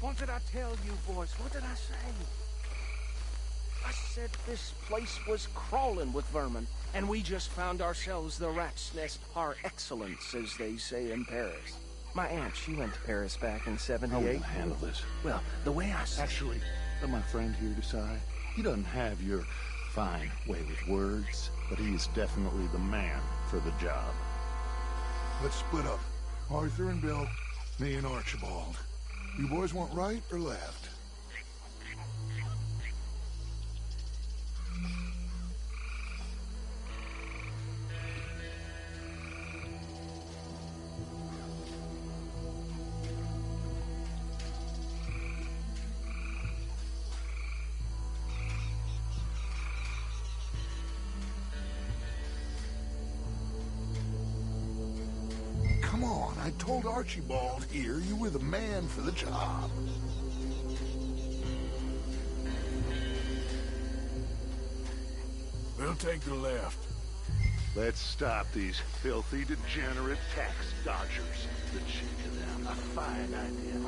What did I tell you, boys? What did I say? I said this place was crawling with vermin, and we just found ourselves the rat's nest par excellence, as they say in Paris. My aunt, she went to Paris back in '78. How will I handle this? Well, the way I see... Actually, let my friend here decide. He doesn't have your fine way with words, but he is definitely the man for the job. Let's split up. Arthur and Bill, me and Archibald. You boys want right or left? Come on, I told Archibald here you were the man for the job. We'll take the left. Let's stop these filthy, degenerate tax dodgers. The cheek of them. A fine idea.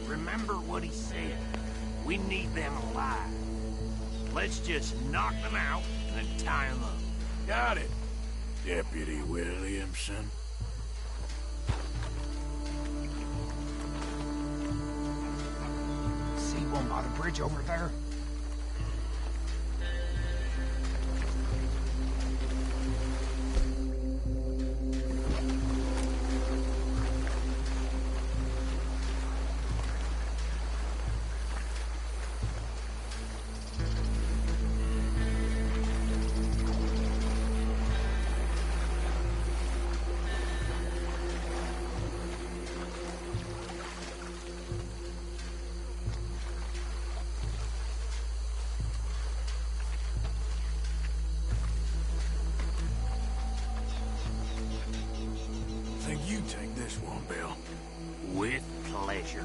Remember what he said. We need them alive. Let's just knock them out and then tie them up. Got it, Deputy Williamson. See one by the bridge over there? Think you take this one, Bill. With pleasure.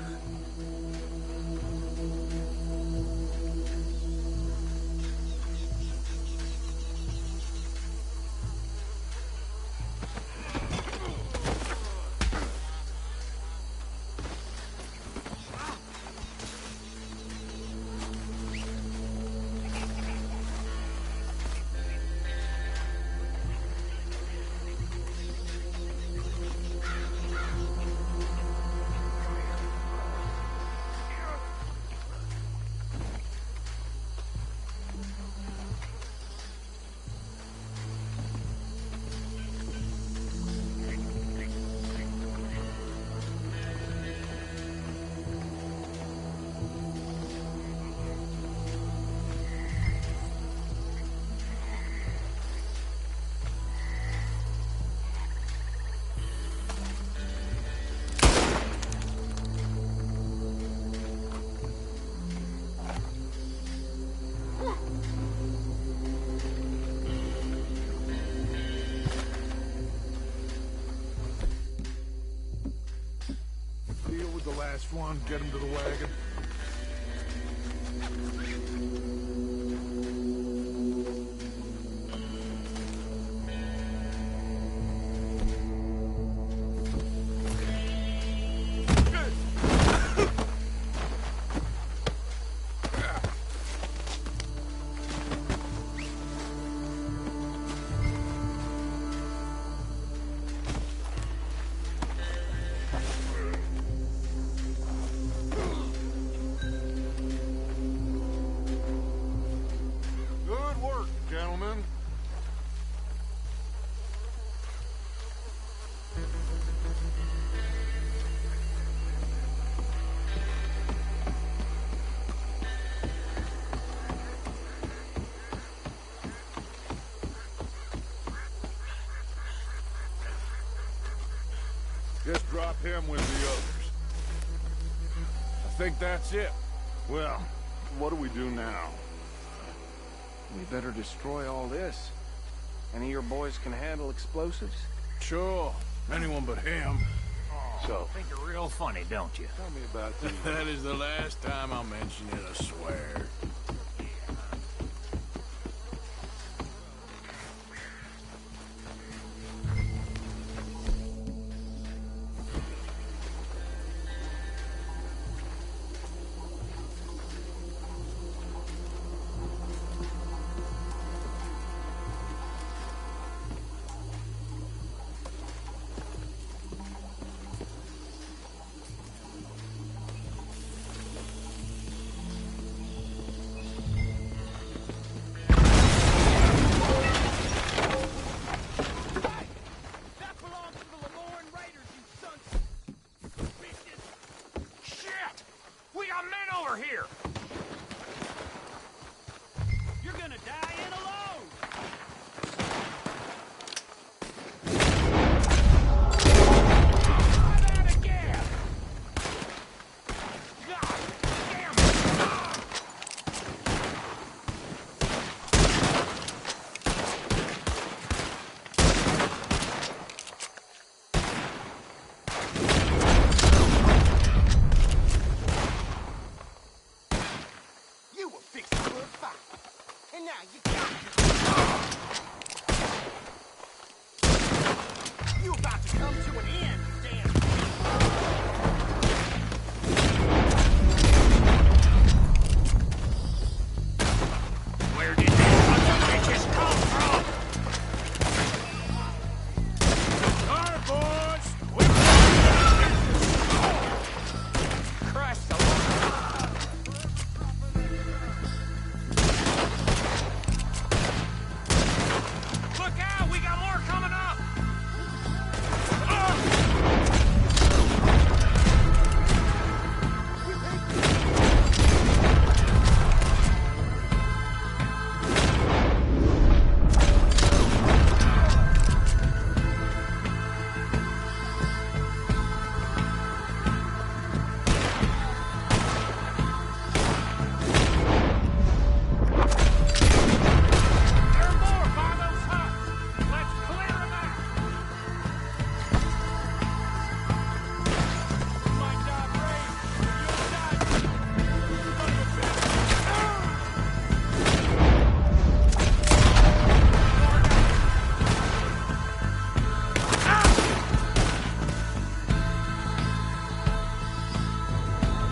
Deal with the last one, get him to the wagon. Good work, gentlemen. Just drop him with the others. I think that's it. Well, what do we do now? We better destroy all this. Any of your boys can handle explosives? Sure. Anyone but him. So, Think you're real funny, don't you? tell me about the... That is the last time I'll mention it, I swear. over here! You're gonna die in alone! Try that again! God damn it! Ah! You were fixing for a fight, and now you got it. You about to come to an end, damn. Where did these sons of bitches come from? Our boys! Christ alone! Look out! We got more coming up! There are more by those huts! Let's clear them out! You might die brave, but you'll die son of a bitch.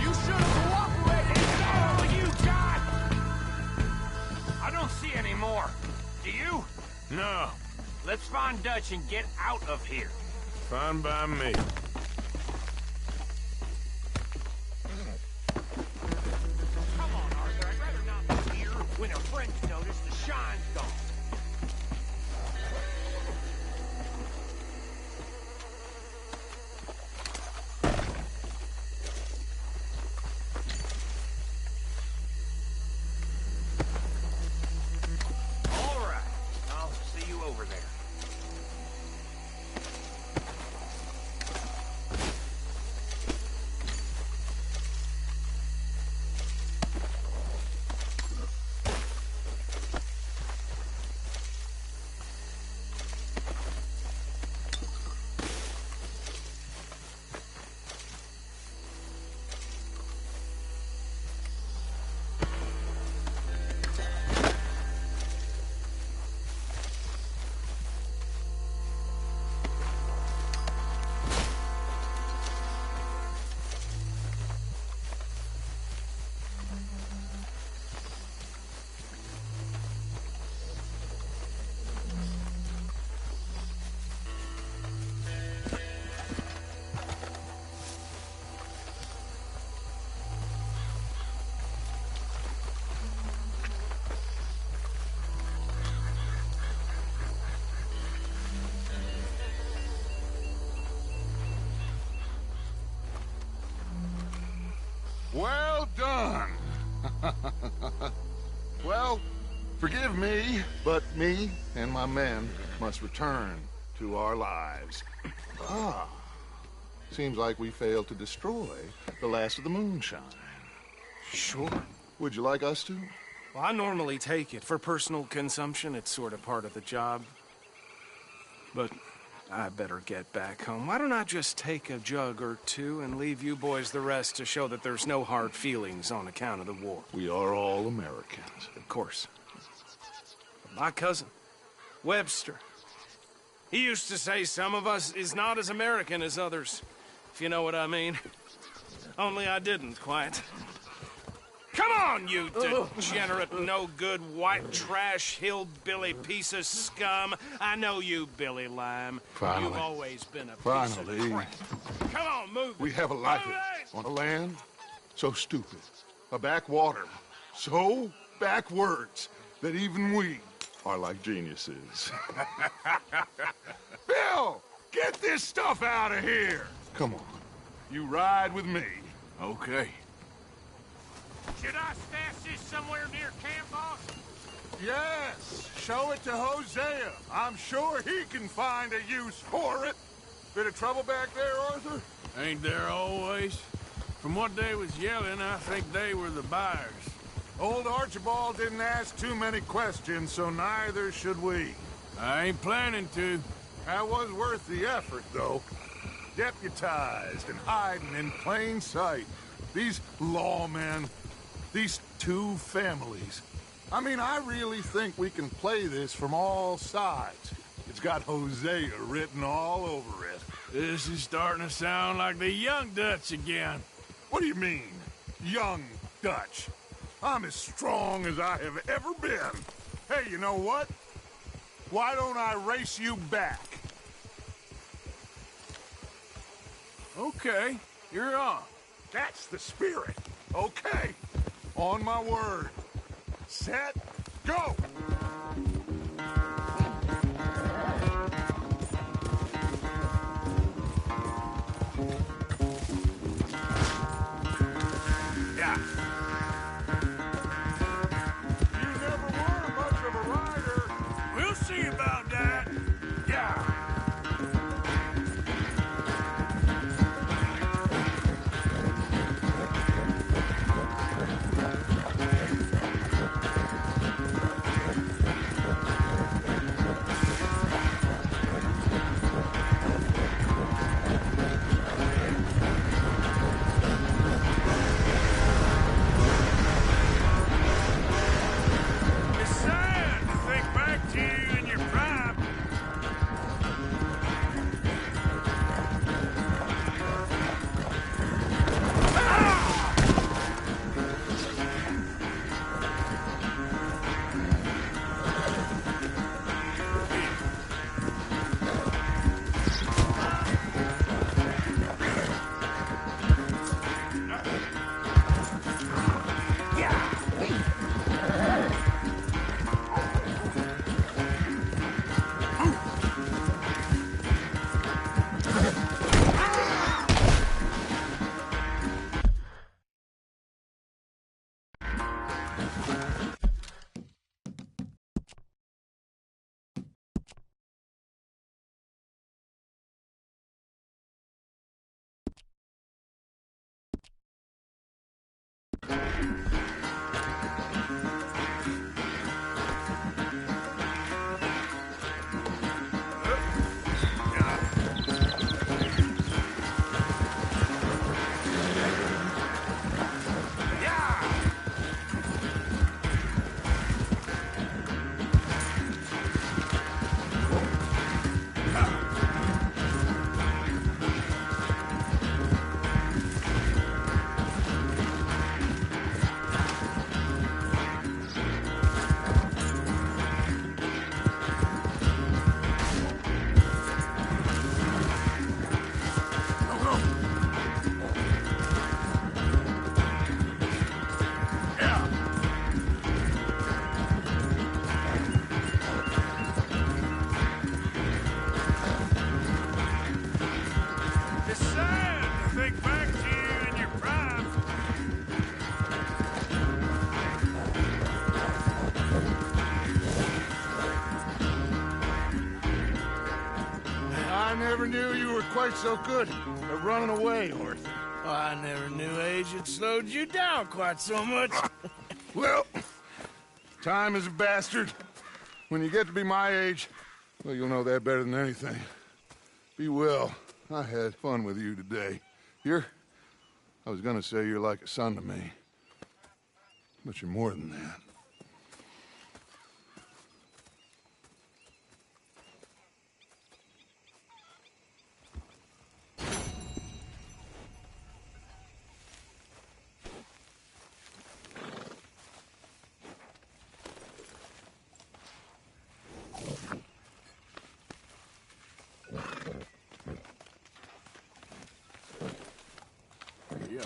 You should have cooperated! Is that all you got? I don't see any more. Do you? No, Let's find Dutch and get out of here. fine by me. Come on, Arthur. I'd rather not be here when our friends notice the shine's gone. All right. I'll see you over there. Well done. Well, forgive me, but me and my men must return to our lives. Ah, seems like we failed to destroy the last of the moonshine. Sure. Would you like us to? Well, I normally take it. For personal consumption, it's sort of part of the job. But I better get back home. Why don't I just take a jug or two and leave you boys the rest to show that there's no hard feelings on account of the war? We are all Americans. Of course. My cousin, Webster, he used to say some of us is not as American as others, if you know what I mean. Only I didn't quite. Come on, you degenerate, no-good, white trash, hillbilly piece of scum. I know you, Billy Lime. Finally. You've always been a piece Finally. of crap. Come on, move We it. have a life Move it! on a land so stupid, a backwater so backwards that even we are like geniuses. Bill, get this stuff out of here. Come on, you ride with me. Okay. Should I stash this somewhere near camp, boss? Yes, show it to Hosea. I'm sure he can find a use for it. Bit of trouble back there, Arthur? Ain't there always? From what they was yelling, I think they were the buyers. Old Archibald didn't ask too many questions, so neither should we. I ain't planning to. That was worth the effort, though. Deputized and hiding in plain sight. These lawmen, these two families. I mean, I really think we can play this from all sides. It's got Hosea written all over it. This is starting to sound like the Young Dutch again. What do you mean, young Dutch? I'm as strong as I have ever been. Hey, you know what? Why don't I race you back? Okay, you're on. That's the spirit. Okay. On my word. Set, go! Yeah. You never were much of a rider. We'll see about that. Yeah. It's sad to think back to you in your prime. It's sad to think back to you in your prime. I never knew you were quite so good at running away, Arthur. Well, I never knew age had slowed you down quite so much. Well, time is a bastard. When you get to be my age, well, you'll know that better than anything. Be well. I had fun with you today. I was gonna say you're like a son to me. But you're more than that. Yeah.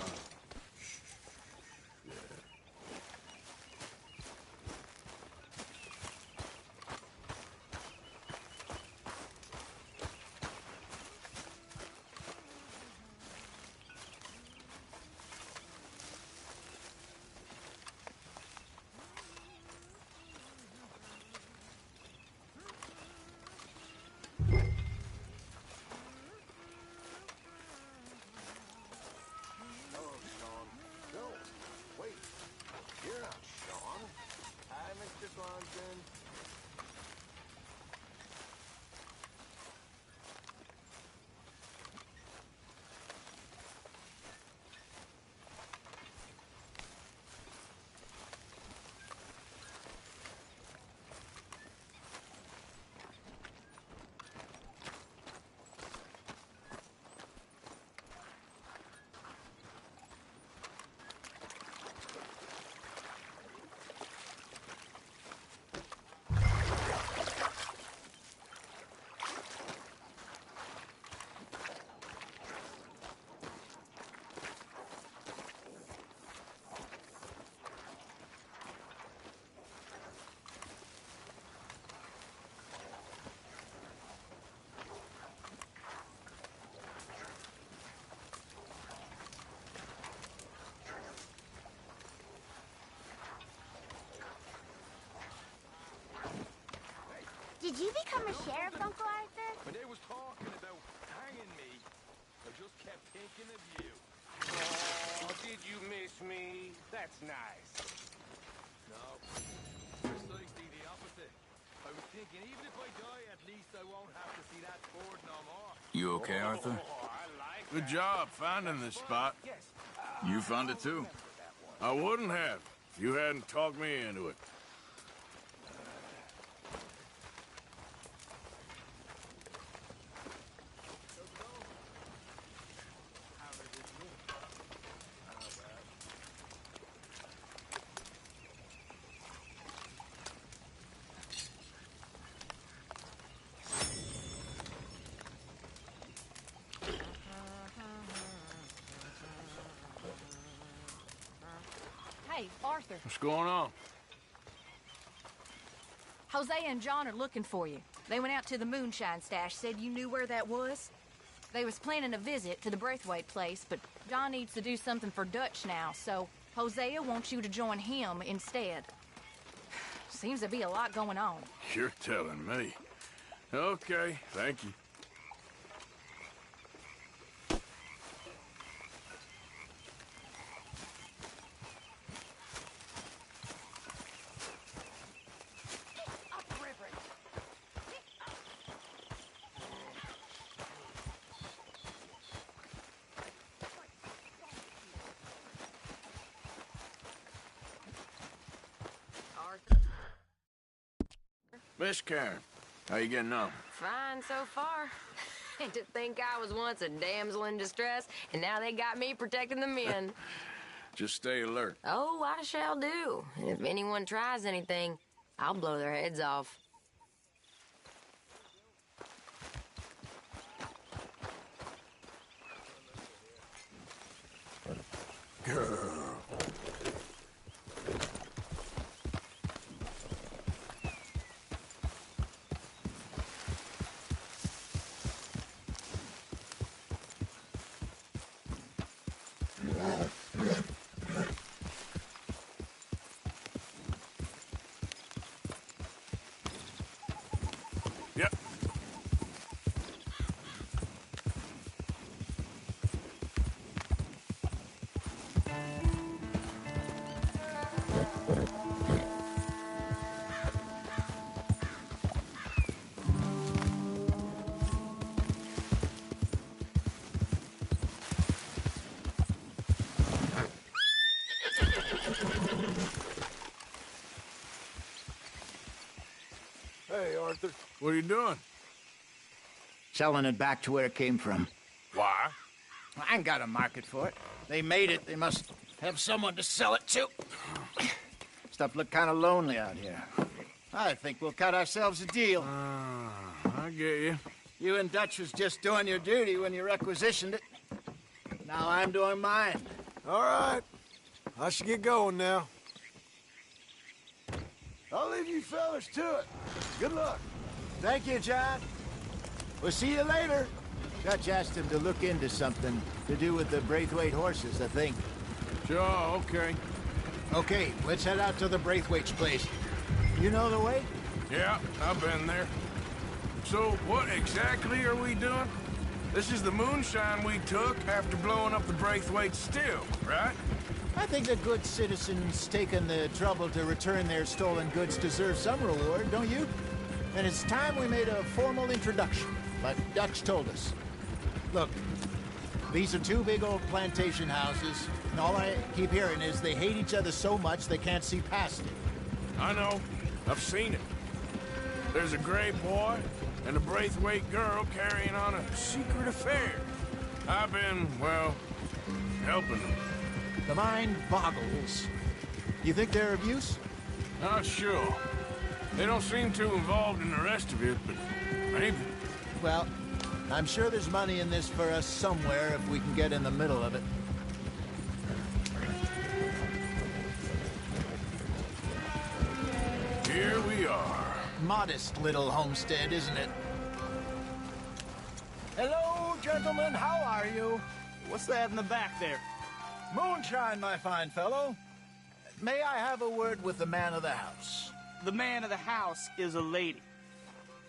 Did you become a sheriff, Uncle Arthur? When they was talking about hanging me, I just kept thinking of you. Oh, did you miss me? That's nice. No, precisely the opposite. I was thinking, even if I die, at least I won't have to see that ford no more. You okay, Arthur? Oh, I like Good that. job finding this spot. Yes. You found it too? I wouldn't have if you hadn't talked me into it. Hey, Arthur. What's going on? Hosea and John are looking for you. They went out to the moonshine stash, said you knew where that was. They was planning a visit to the Braithwaite place, but John needs to do something for Dutch now, so Hosea wants you to join him instead. Seems to be a lot going on. You're telling me. Okay, thank you. Miss Karen, how you getting on? Fine so far. To think I was once a damsel in distress, and now they got me protecting the men. Just stay alert. Oh, I shall do. And if anyone tries anything, I'll blow their heads off. Girl. Yep. Hey, Arthur. What are you doing? Selling it back to where it came from. Why? I ain't got a market for it. They made it. They must have someone to sell it to. Stuff look kind of lonely out here. I think we'll cut ourselves a deal. I get you. You and Dutch was just doing your duty when you requisitioned it. Now I'm doing mine. All right. I should get going now. I'll leave you fellas to it. Good luck. Thank you, John. We'll see you later. Dutch asked him to look into something to do with the Braithwaite horses, I think. Sure, okay. Okay, let's head out to the Braithwaite's place. You know the way? Yeah, I've been there. So, what exactly are we doing? This is the moonshine we took after blowing up the Braithwaite still, right? I think the good citizens taking the trouble to return their stolen goods deserve some reward, don't you? And it's time we made a formal introduction, like Dutch told us. Look, these are two big old plantation houses, and all I keep hearing is they hate each other so much they can't see past it. I know. I've seen it. There's a gray boy and a Braithwaite girl carrying on a secret affair. I've been, well, helping them. The mind boggles. You think they're of use? Not sure. They don't seem too involved in the rest of it, but maybe. Well, I'm sure there's money in this for us somewhere if we can get in the middle of it. Here we are. Modest little homestead, isn't it? Hello, gentlemen. How are you? What's that in the back there? Moonshine, my fine fellow. May I have a word with the man of the house? The man of the house is a lady.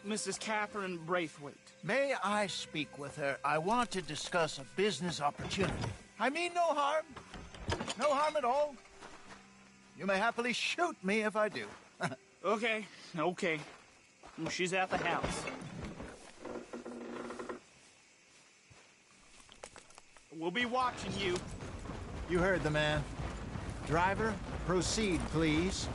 Mrs. Catherine Braithwaite. May I speak with her? I want to discuss a business opportunity. I mean no harm. No harm at all. You may happily shoot me if I do. Okay. She's at the house. We'll be watching you. You heard the man. Driver, proceed, please.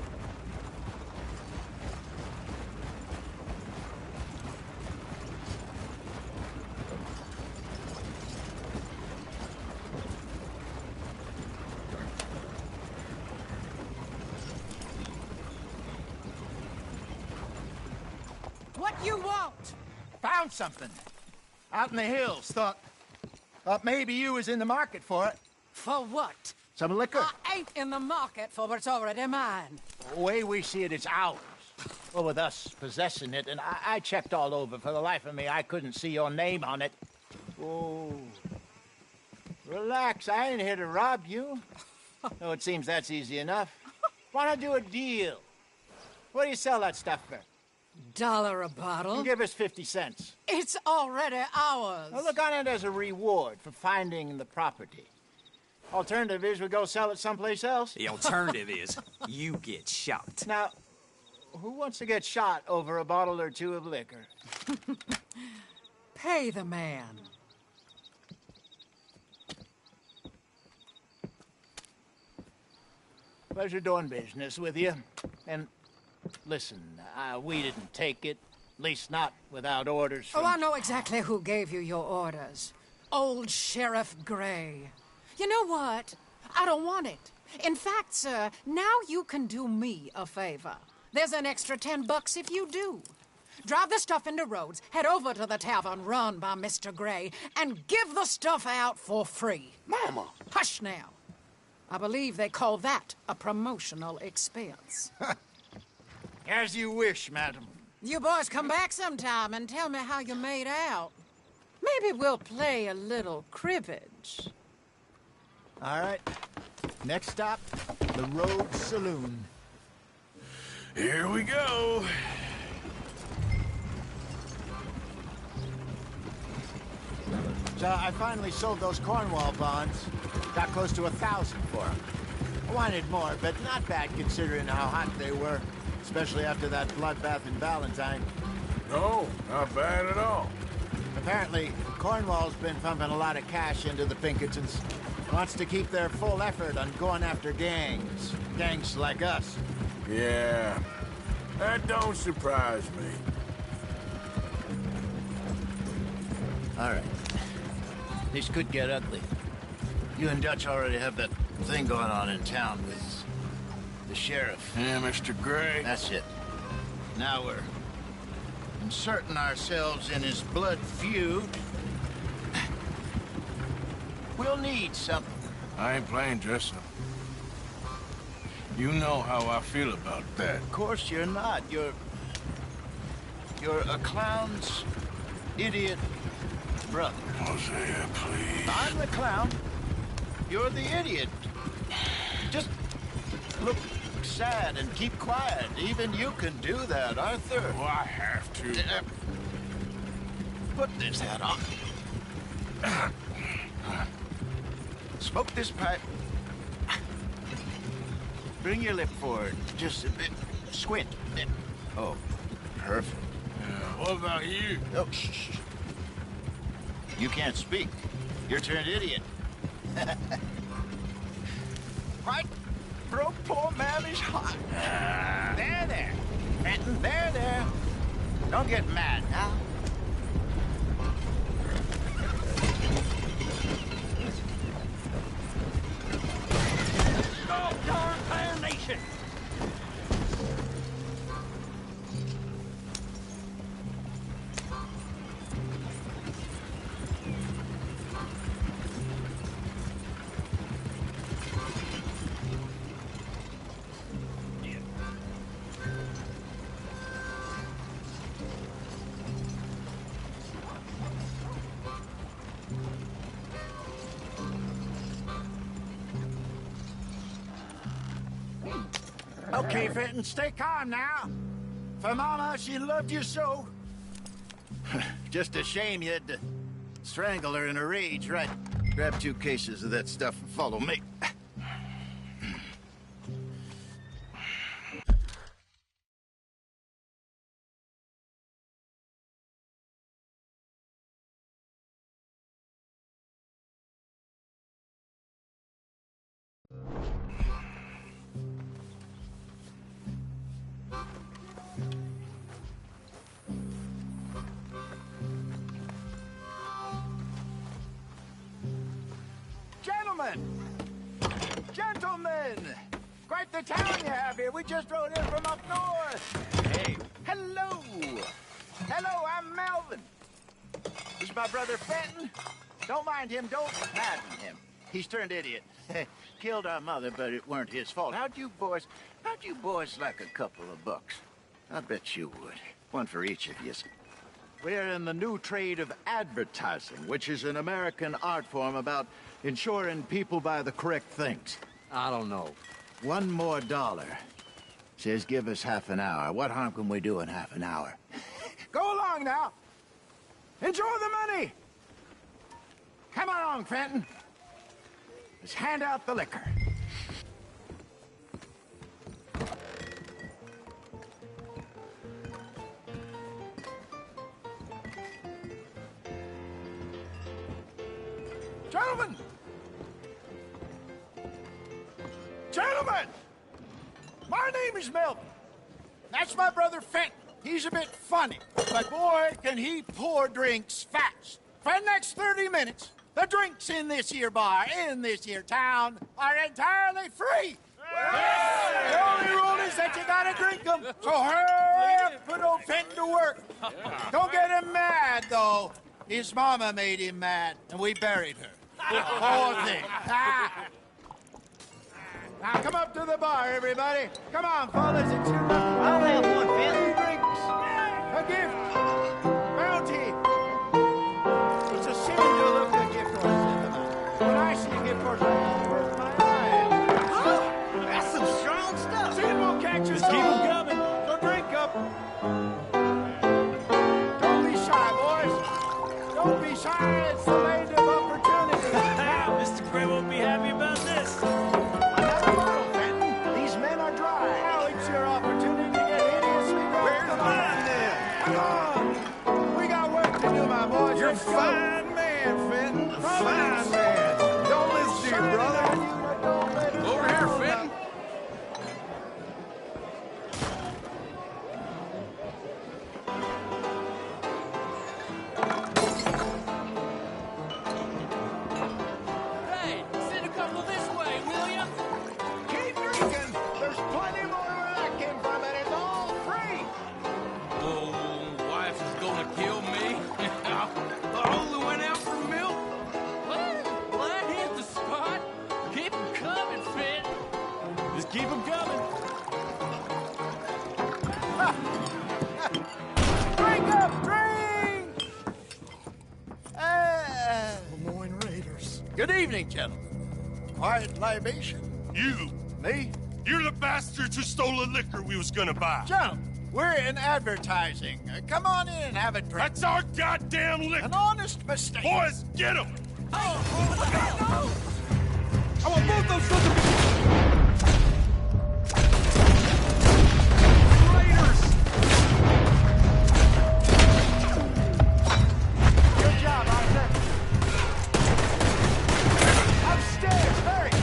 What you want? Found something. Out in the hills. Thought maybe you was in the market for it. For what? Some liquor. I ain't in the market for what's already mine. The way we see it, it's ours. Well, with us possessing it, and I checked all over. For the life of me, I couldn't see your name on it. Oh. Relax, I ain't here to rob you. No, it seems that's easy enough. Wanna do a deal? What do you sell that stuff for? $1 a bottle? Give us 50 cents. It's already ours. Well, look on it as a reward for finding the property. Alternative is we go sell it someplace else. The alternative is you get shot. Now, who wants to get shot over a bottle or two of liquor? Pay the man. Pleasure doing business with you. And listen, we didn't take it. At least not without orders from... Oh, I know exactly who gave you your orders. Old Sheriff Gray. You know what? I don't want it. In fact, sir, now you can do me a favor. There's an extra $10 if you do. Drive the stuff into Rhodes, head over to the tavern run by Mr. Gray, and give the stuff out for free. Mama! Hush now. I believe they call that a promotional expense. As you wish, madam. You boys come back sometime and tell me how you made out. Maybe we'll play a little cribbage. All right. Next stop, the Rhodes Saloon. Here we go. So I finally sold those Cornwall bonds. Got close to 1,000 for them. I wanted more, but not bad considering how hot they were, especially after that bloodbath in Valentine. No, not bad at all. Apparently, Cornwall's been pumping a lot of cash into the Pinkertons. Wants to keep their full effort on going after gangs. Gangs like us. Yeah, that don't surprise me. All right. This could get ugly. You and Dutch already have that thing going on in town with the sheriff. Yeah, Mr. Gray. That's it. Now we're inserting ourselves in his blood feud. We'll need something. I ain't playing dress-up. You know how I feel about that. Of course you're not. You're a clown's idiot brother. Hosea, please. I'm the clown. You're the idiot. Just look sad and keep quiet. Even you can do that, Arthur. Oh, I have to. Put this hat on. Smoke this pipe. Bring your lip forward. Just a bit. Squint. Oh, perfect. What about you? Oh, shh. You can't speak. You're turned idiot. Right? Bro, poor Mammy's hot. There. Fenton, there. Don't get mad now. Oh, darn damnation! Okay, Fenton, stay calm now. For Mama, she loved you so. Just a shame you had to strangle her in a rage, right? Grab 2 cases of that stuff and follow me. Gentlemen! Quite the town you have here. We just rode in from up north. Hey. Hello. Hello, I'm Melvin. This is my brother Fenton. Don't mind him. Don't madden him. He's turned idiot. Killed our mother, but it weren't his fault. How'd you boys like a couple of bucks? I bet you would. One for each of you. We're in the new trade of advertising, which is an American art form about ensuring people buy the correct things. I don't know. $1 more. Says give us half an hour. What harm can we do in half an hour? Go along now. Enjoy the money. Come along, Fenton. Let's hand out the liquor. Gentlemen! Gentlemen! My name is Melvin. That's my brother Fenton. He's a bit funny, but boy, can he pour drinks fast. For the next 30 minutes, the drinks in this here bar, in this here town, are entirely free. Yeah. The only rule is that you gotta drink them. So hurry up, put old Fenton to work. Don't get him mad, though. His mama made him mad, and we buried her. Poor thing. Now come up to the bar, everybody. Come on, fellas. It's your lucky. I'll have one, Fenton. Drinks. A gift. Bounty. It's a sin to look a gift horse in the mouth. When I see a gift horse, I worth my eyes. Oh, that's some strong stuff. Sin will catch us all. Keep them coming. So drink up. Don't be shy, boys. Don't be shy. It's the land of opportunity. Mr. Gray won't be happy about this. Another bottle, Fenton. These men are dry. Now it's your opportunity to get hideously drunk. Where's mine then? Come on. We got work to do, my boys. You're a fine man, Fenton. A fine man. Don't listen to your brother. Over here, Fenton. Hey, send a couple this way, will ya? Keep drinking. There's plenty more where that came from, and it's all free. Oh, wife is gonna kill me. I only went out for milk. Well, that hit the spot. Keep them coming, Fenton. Just keep them coming. Drink up, drink! Lemoyne Raiders. Good evening, gentlemen. Quiet libation. You! Me? You're the bastards who stole the liquor we was gonna buy. Gentlemen, we're in advertising. Come on in and have a drink. That's our goddamn liquor! An honest mistake. Boys, get him! Oh, I want both those sons of good job, Arthur. Upstairs, hurry.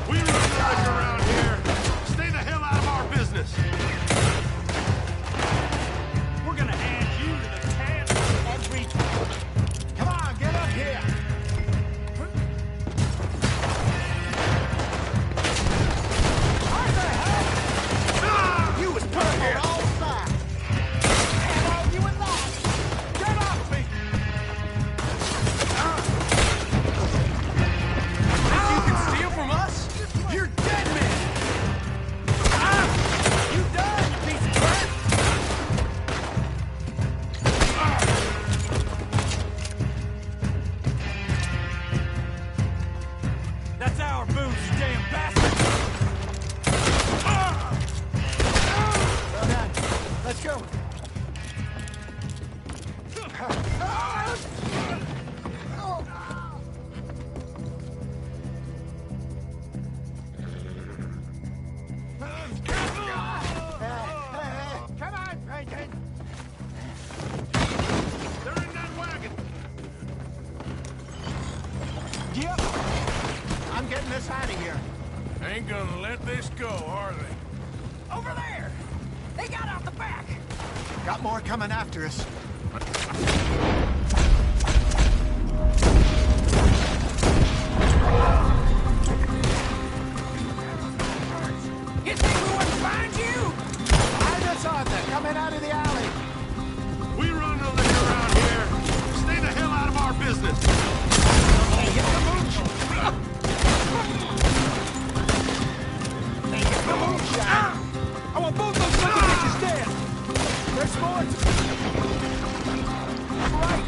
We run the liquor around here. Stay the hell out of our business. We're gonna add you to the task every time. Come on, get up here. Yep. I'm getting us out of here. Ain't gonna let this go, are they? Over there! They got out the back! Got more coming after us. You think we wouldn't find you? Behind us, Arthur, coming out of the alley. We run the liquor around here. Stay the hell out of our business. Hey, hit the moonshine. Hey, hit the moonshine. I want both those fucking bitches dead! There's more. Right.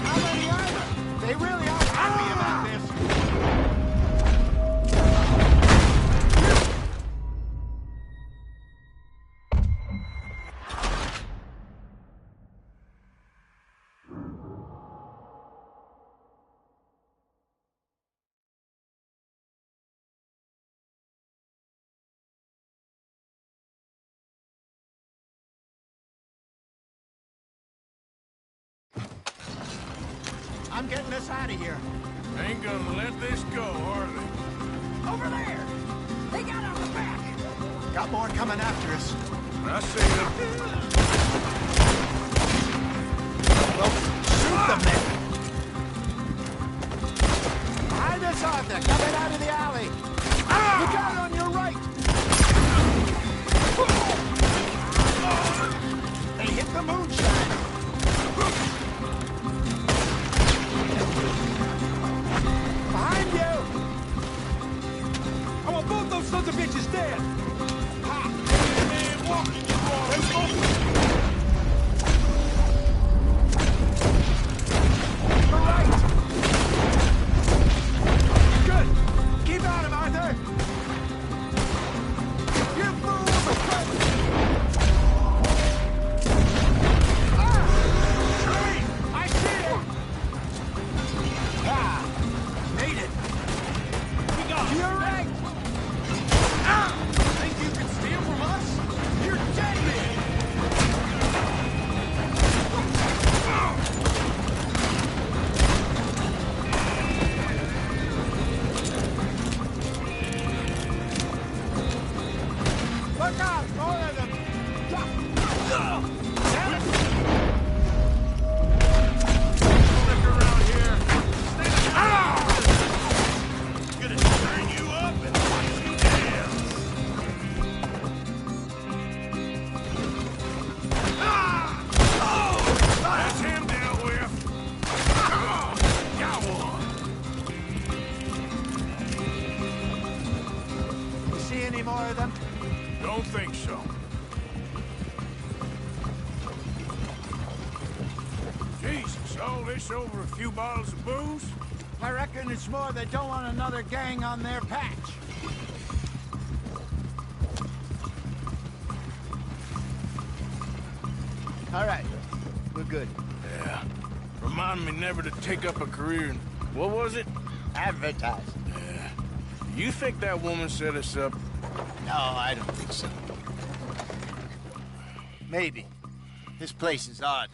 How many are there? They really are happy about this. I'm getting us out of here. Ain't gonna let this go, are they? Over there! They got out the back! Got more coming after us. I see them. Well, shoot them then. Behind us, Arthur, coming out of the alley. Look out on your right. They hit the moonshine. Behind you! I want both those sons of bitches dead! Let's go! You're right! Good! Keep at him, Arthur! You fools! Train! I see it! Ah! Made it! We got it! You're right! Think you can steal from us? You're dead men! Look out! More of them! Liquor around here. Stay the hell out of this. Gonna turn you up and watch you dance. That's him dealt with. Got one. You see any more of them? Don't think so. Jesus, all this over a few bottles of booze? I reckon it's more they don't want another gang on their patch. All right, we're good. Yeah. Remind me never to take up a career in... What was it? Advertising. Yeah. You think that woman set us up? No, I don't think so. Maybe. This place is odd.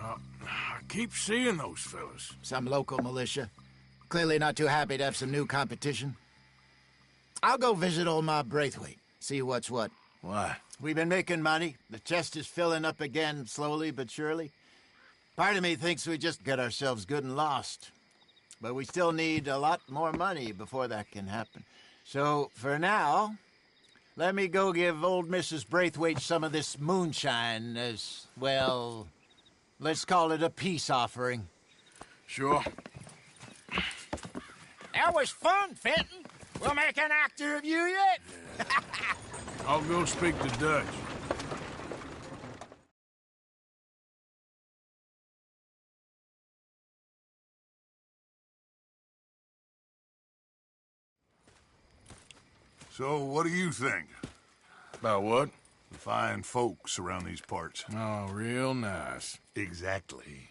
I keep seeing those fellas. Some local militia. Clearly not too happy to have some new competition. I'll go visit old Ma Braithwaite, see what's what. Why? We've been making money. The chest is filling up again, slowly but surely. Part of me thinks we just get ourselves good and lost. But we still need a lot more money before that can happen. So, for now, let me go give old Mrs. Braithwaite some of this moonshine as, well, let's call it a peace offering. Sure. That was fun, Fenton. We'll make an actor of you yet. I'll go speak to Dutch. So, what do you think? About what? The fine folks around these parts. Oh, real nice. Exactly.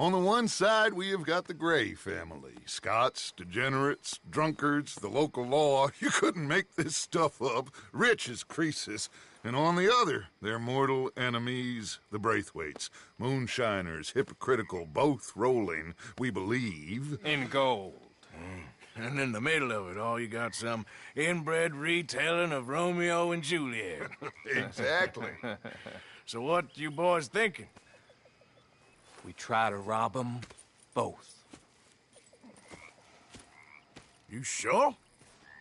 On the one side, we have got the Gray family. Scots, degenerates, drunkards, the local law. You couldn't make this stuff up. Rich as Croesus. And on the other, their mortal enemies, the Braithwaites. Moonshiners, hypocritical, both rolling, we believe. In gold. And in the middle of it all, you got some inbred retelling of Romeo and Juliet. Exactly. So what you boys thinking? We try to rob them both. You sure?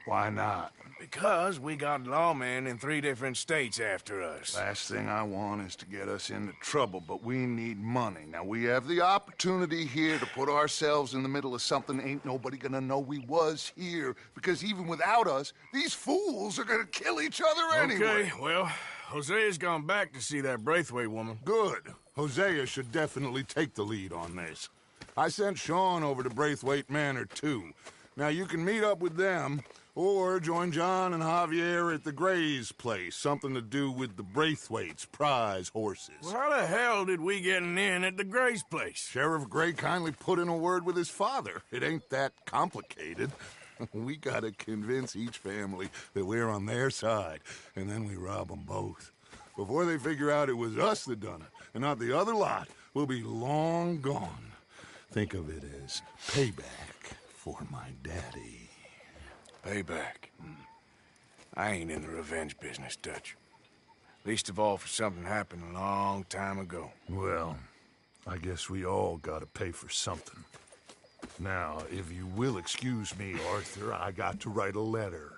Why not? Because we got lawmen in 3 different states after us. Last thing I want is to get us into trouble, but we need money. Now, we have the opportunity here to put ourselves in the middle of something ain't nobody gonna know we was here, because even without us, these fools are gonna kill each other anyway. Okay, well, Hosea's gone back to see that Braithwaite woman. Good. Hosea should definitely take the lead on this. I sent Sean over to Braithwaite Manor, too. Now, you can meet up with them, or join John and Javier at the Gray's place. Something to do with the Braithwaite's prize horses. Well, how the hell did we get in at the Gray's place? Sheriff Gray kindly put in a word with his father. It ain't that complicated. We gotta convince each family that we're on their side, and then we rob them both. Before they figure out it was us that done it, and not the other lot, we'll be long gone. Think of it as payback for my daddy. Payback. I ain't in the revenge business, Dutch. Least of all for something happened a long time ago. Well, I guess we all gotta pay for something. Now, if you will excuse me, Arthur, I got to write a letter.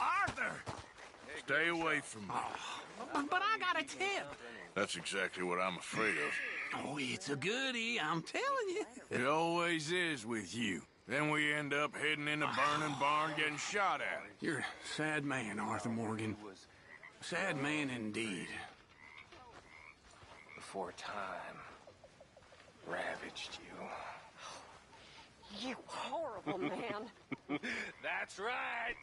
Arthur! Stay away from me. But I got a tip. That's exactly what I'm afraid of. Oh, it's a goodie, I'm telling you. It always is with you. Then we end up heading in a burning barn getting shot at. You're a sad man, Arthur Morgan. Sad man indeed. Before time ravaged you. You horrible man. That's right.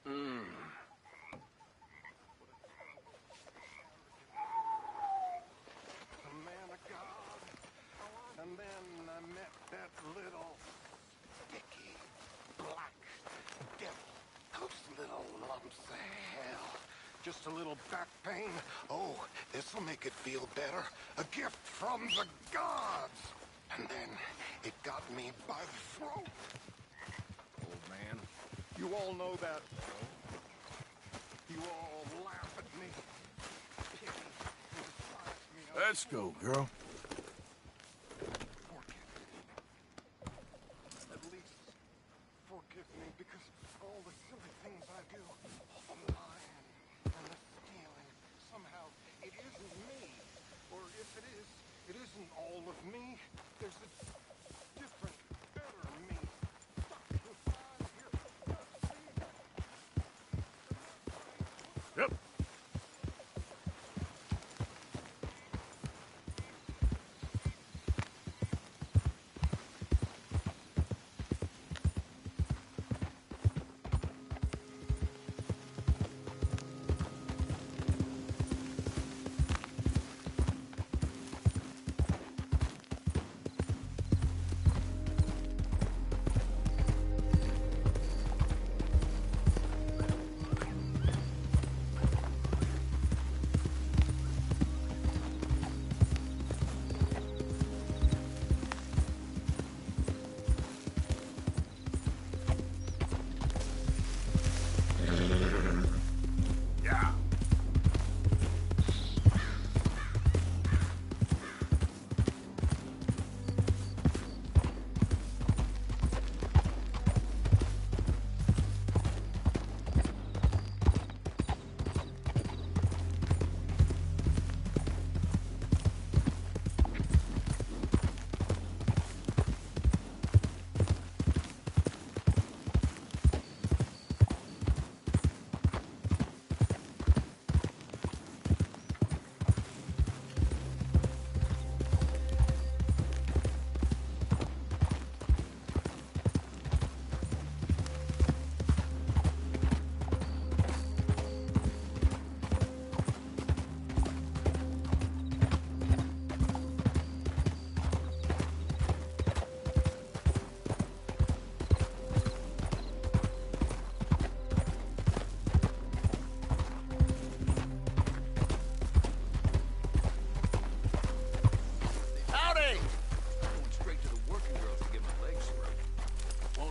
A man of God. And then I met that little sticky black devil. Those little lumps of hell. Just a little back pain. Oh, this'll make it feel better. A gift from the gods. And then it got me by the throat. Old man, you all know that. You all laugh at me. Pity and despise me. Let's go, girl. At least forgive me because all the silly things I do, all the lying and the stealing, somehow it isn't me. Or if it is, it isn't all of me. There's a different, better me. Yep.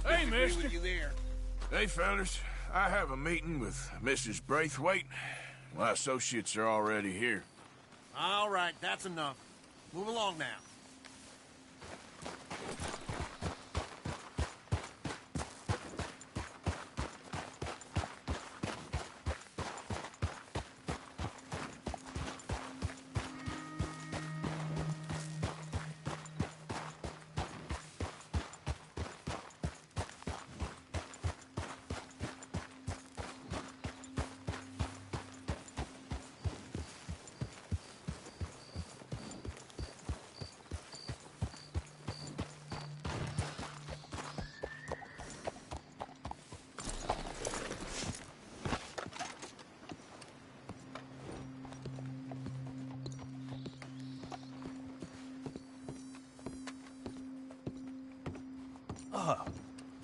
Hey, mister. With you there. Hey, fellas. I have a meeting with Mrs. Braithwaite. My associates are already here. All right, that's enough. Move along now.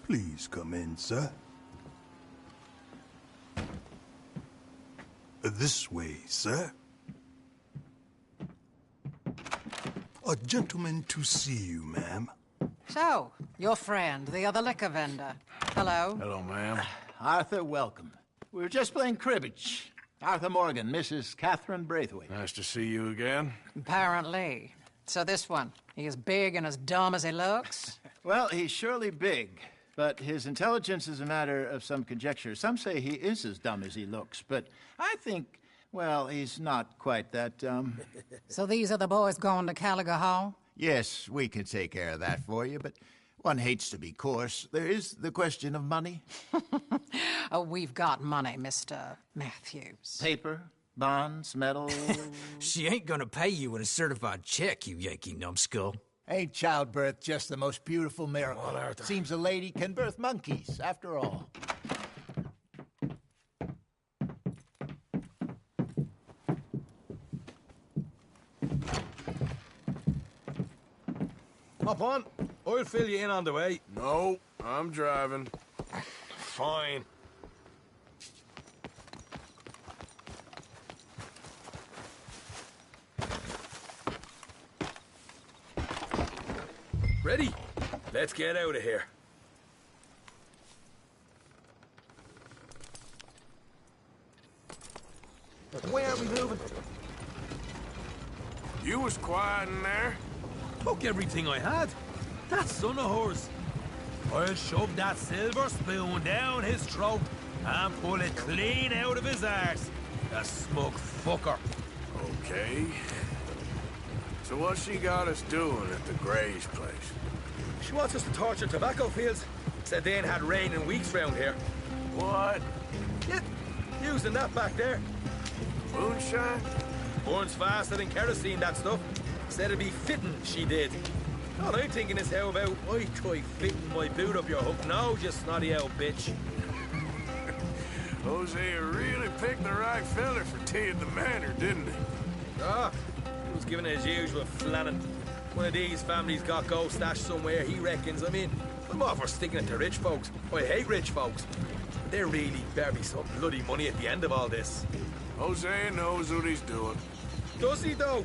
Please come in, sir. This way, sir. A gentleman to see you, ma'am. So, your friend, the other liquor vendor. Hello. Hello, ma'am. Arthur, welcome. We were just playing cribbage. Arthur Morgan, Mrs. Catherine Braithwaite. Nice to see you again. Apparently. So this one, he is big and as dumb as he looks? Well, he's surely big, but his intelligence is a matter of some conjecture. Some say he is as dumb as he looks, but I think, well, he's not quite that dumb. So these are the boys going to Caliga Hall? Yes, we can take care of that for you, but one hates to be coarse. There is the question of money. Oh, we've got money, Mr. Matthews. Paper, bonds, metal. She ain't gonna pay you in a certified check, you Yankee numbskull. Ain't childbirth just the most beautiful miracle? Well, Arthur. Seems a lady can birth monkeys, after all. Hop on. I'll fill you in on the way. No, I'm driving. Fine. Ready? Let's get out of here. Where are we moving? You was quiet in there. Took everything I had. That son of hers. I'll shove that silver spoon down his throat and pull it clean out of his arse. The smug fucker. Okay. So what's she got us doing at the Gray's place? She wants us to torture tobacco fields. Said they ain't had rain in weeks round here. What? Yeah, using that back there. Moonshine? Burns faster than kerosene, that stuff. Said it'd be fitting, she did. All I'm thinking is how about I try fitting my boot up your hook now, you snotty old bitch. Hosea really picked the right fella for tea at the manor, didn't he? Ah, he was giving it his usual flannin'. One of these families got gold stashed somewhere, he reckons. I mean, I'm all for sticking it to rich folks. I hate rich folks. But there really better be some bloody money at the end of all this. Hosea knows what he's doing. Does he, though?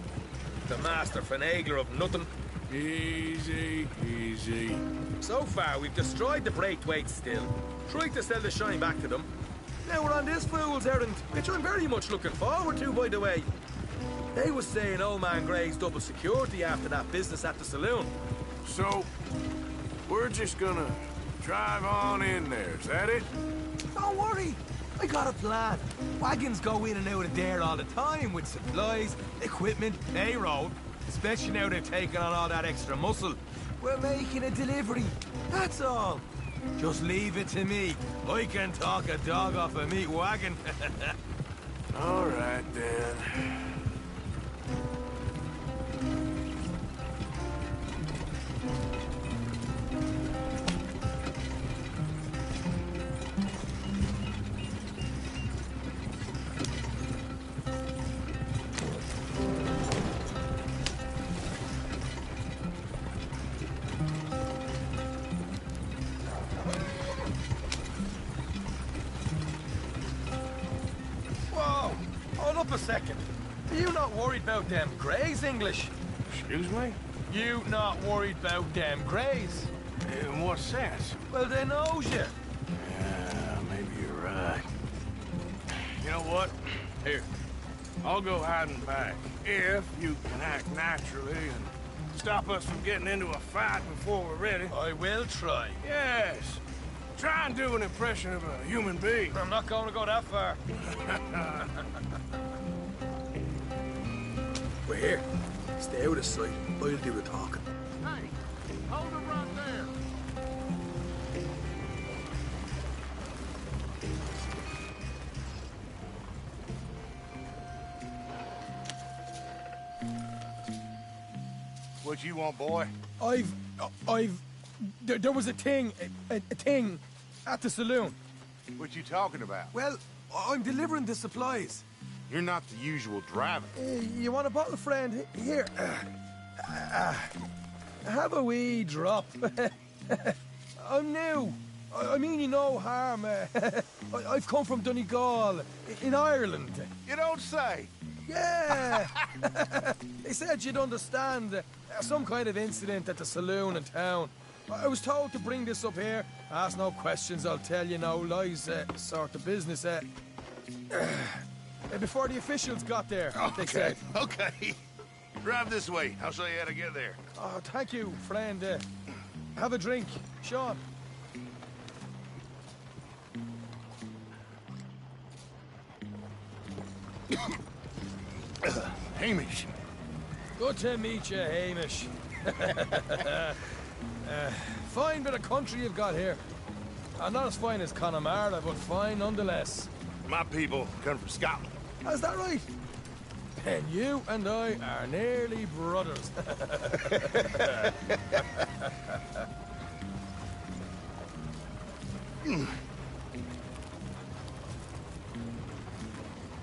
The master finagler of nothing. Easy, easy. So far, we've destroyed the Braithwaite still, tried to sell the shine back to them. Now we're on this fool's errand, which I'm very much looking forward to, by the way. They was saying old man Gray's double security after that business at the saloon. So, we're just gonna drive on in there, is that it? Don't worry, I got a plan. Wagons go in and out of there all the time with supplies, equipment, payroll. Especially now they're taking on all that extra muscle. We're making a delivery, that's all. Just leave it to me. I can talk a dog off a meat wagon. All right, then. Up a second. Are you not worried about them Greys, English? Excuse me? You not worried about them Greys? In what sense? Well, they knows you. Yeah, maybe you're right. You know what? Here, I'll go hiding back. If you can act naturally and stop us from getting into a fight before we're ready. I will try. Yes. Try and do an impression of a human being. I'm not going to go that far. We're here. Stay out of sight. I'll do the talking. Hey, hold it right there. What you want, boy? There was a thing at the saloon. What you talking about? Well, I'm delivering the supplies. You're not the usual driver. You want a bottle, friend? Here. Have a wee drop. I'm new. I mean you no harm. I've come from Donegal, in Ireland. You don't say. Yeah. They said you'd understand. Some kind of incident at the saloon in town. I was told to bring this up here. Ask no questions, I'll tell you no lies, sort of business. Before the officials got there, they said. Okay. Drive this way. I'll show you how to get there. Oh, thank you, friend. Have a drink, Sean. Hamish. Good to meet you, Hamish. Fine bit of country you've got here. Not as fine as Connemara, but fine nonetheless. My people come from Scotland. Is that right? And you and I are nearly brothers.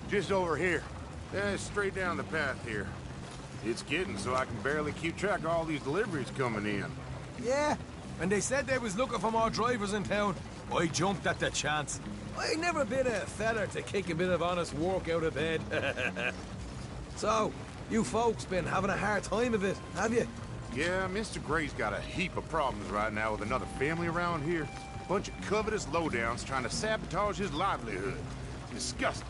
Just over here. Straight down the path here. It's getting so I can barely keep track of all these deliveries coming in. Yeah, and they said they was looking for more drivers in town. I jumped at the chance. I never been a feller to kick a bit of honest work out of bed. So, you folks been having a hard time of it, have you? Yeah, Mr. Gray's got a heap of problems right now with another family around here. Bunch of covetous lowdowns trying to sabotage his livelihood. Disgusting.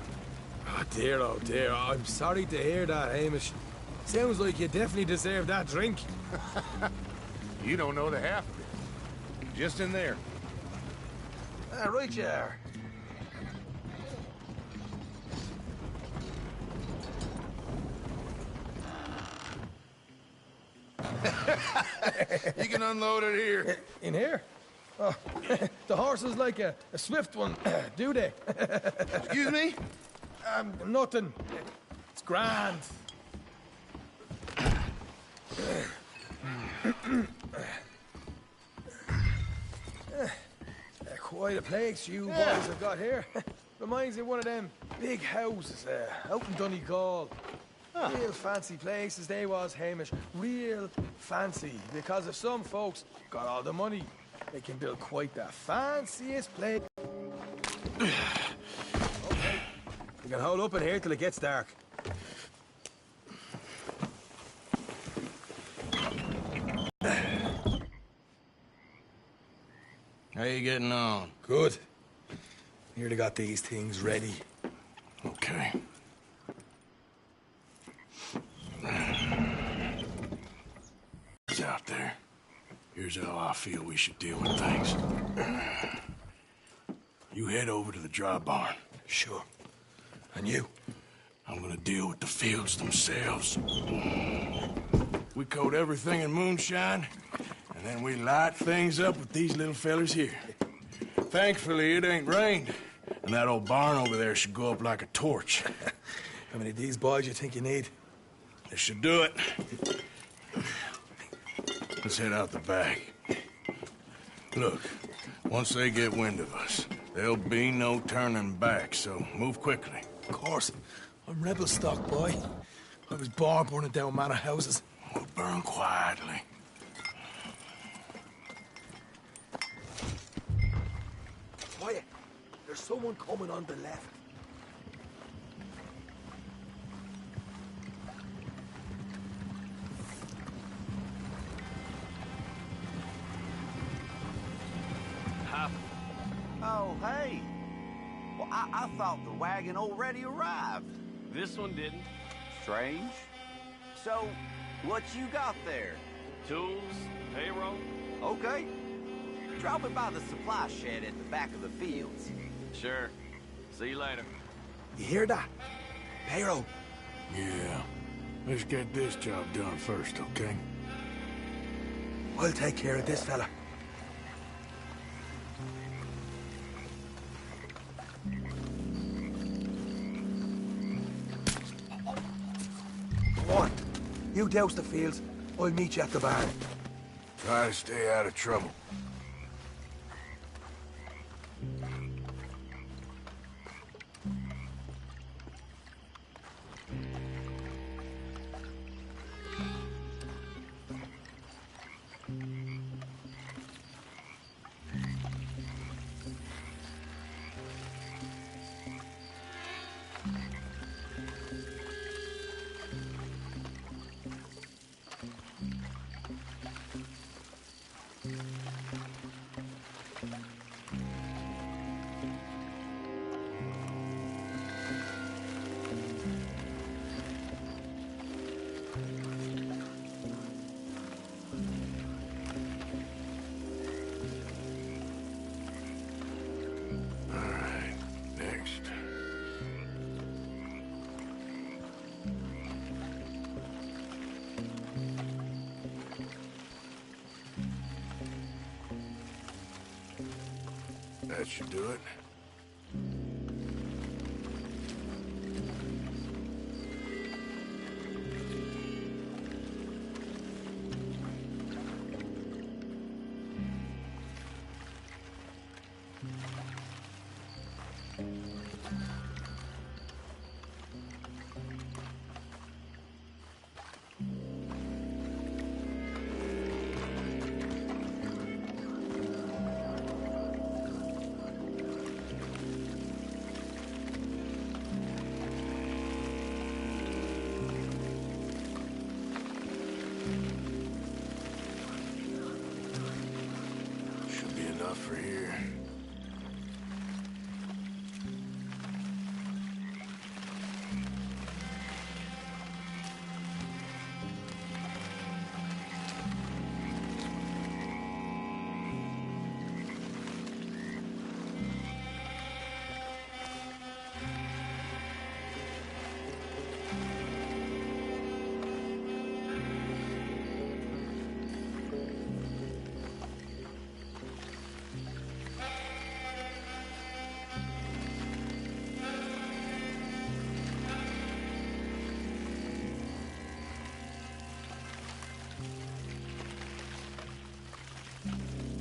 Oh dear, I'm sorry to hear that, Hamish. Sounds like you definitely deserve that drink. You don't know the half of it. Just in there. Right you are. You can unload it here. In here? Oh, the horse is like a swift one, do they? Excuse me? Nothing. It's grand. Quite a place you boys have got here. Reminds me of one of them big houses out in Donegal. Real fancy places they was, Hamish. Real fancy. Because if some folks got all the money, they can build quite the fanciest place. Okay. You can hold up in here till it gets dark. How you getting on? Good. Nearly got these things ready. Okay. It's out there. Here's how I feel we should deal with things. You head over to the dry barn. Sure. And you? I'm gonna deal with the fields themselves. We coat everything in moonshine, and then we light things up with these little fellers here. Thankfully, it ain't rained, and that old barn over there should go up like a torch. How many of these boys you think you need? This should do it. Let's head out the back. Look, once they get wind of us, there'll be no turning back, so move quickly. Of course. I'm rebel stock, boy. I was born burning down manor houses. We'll burn quietly. Quiet. There's someone coming on the left. Oh, hey. Well, I thought the wagon already arrived. This one didn't. Strange. So, what you got there? Tools, payroll. Okay. Drop it by the supply shed at the back of the fields. Sure. See you later. You hear that? Payroll. Yeah. Let's get this job done first, okay? I'll take care of this fella. Come on. You douse the fields. I'll meet you at the barn. Try to stay out of trouble. That should do it. For here.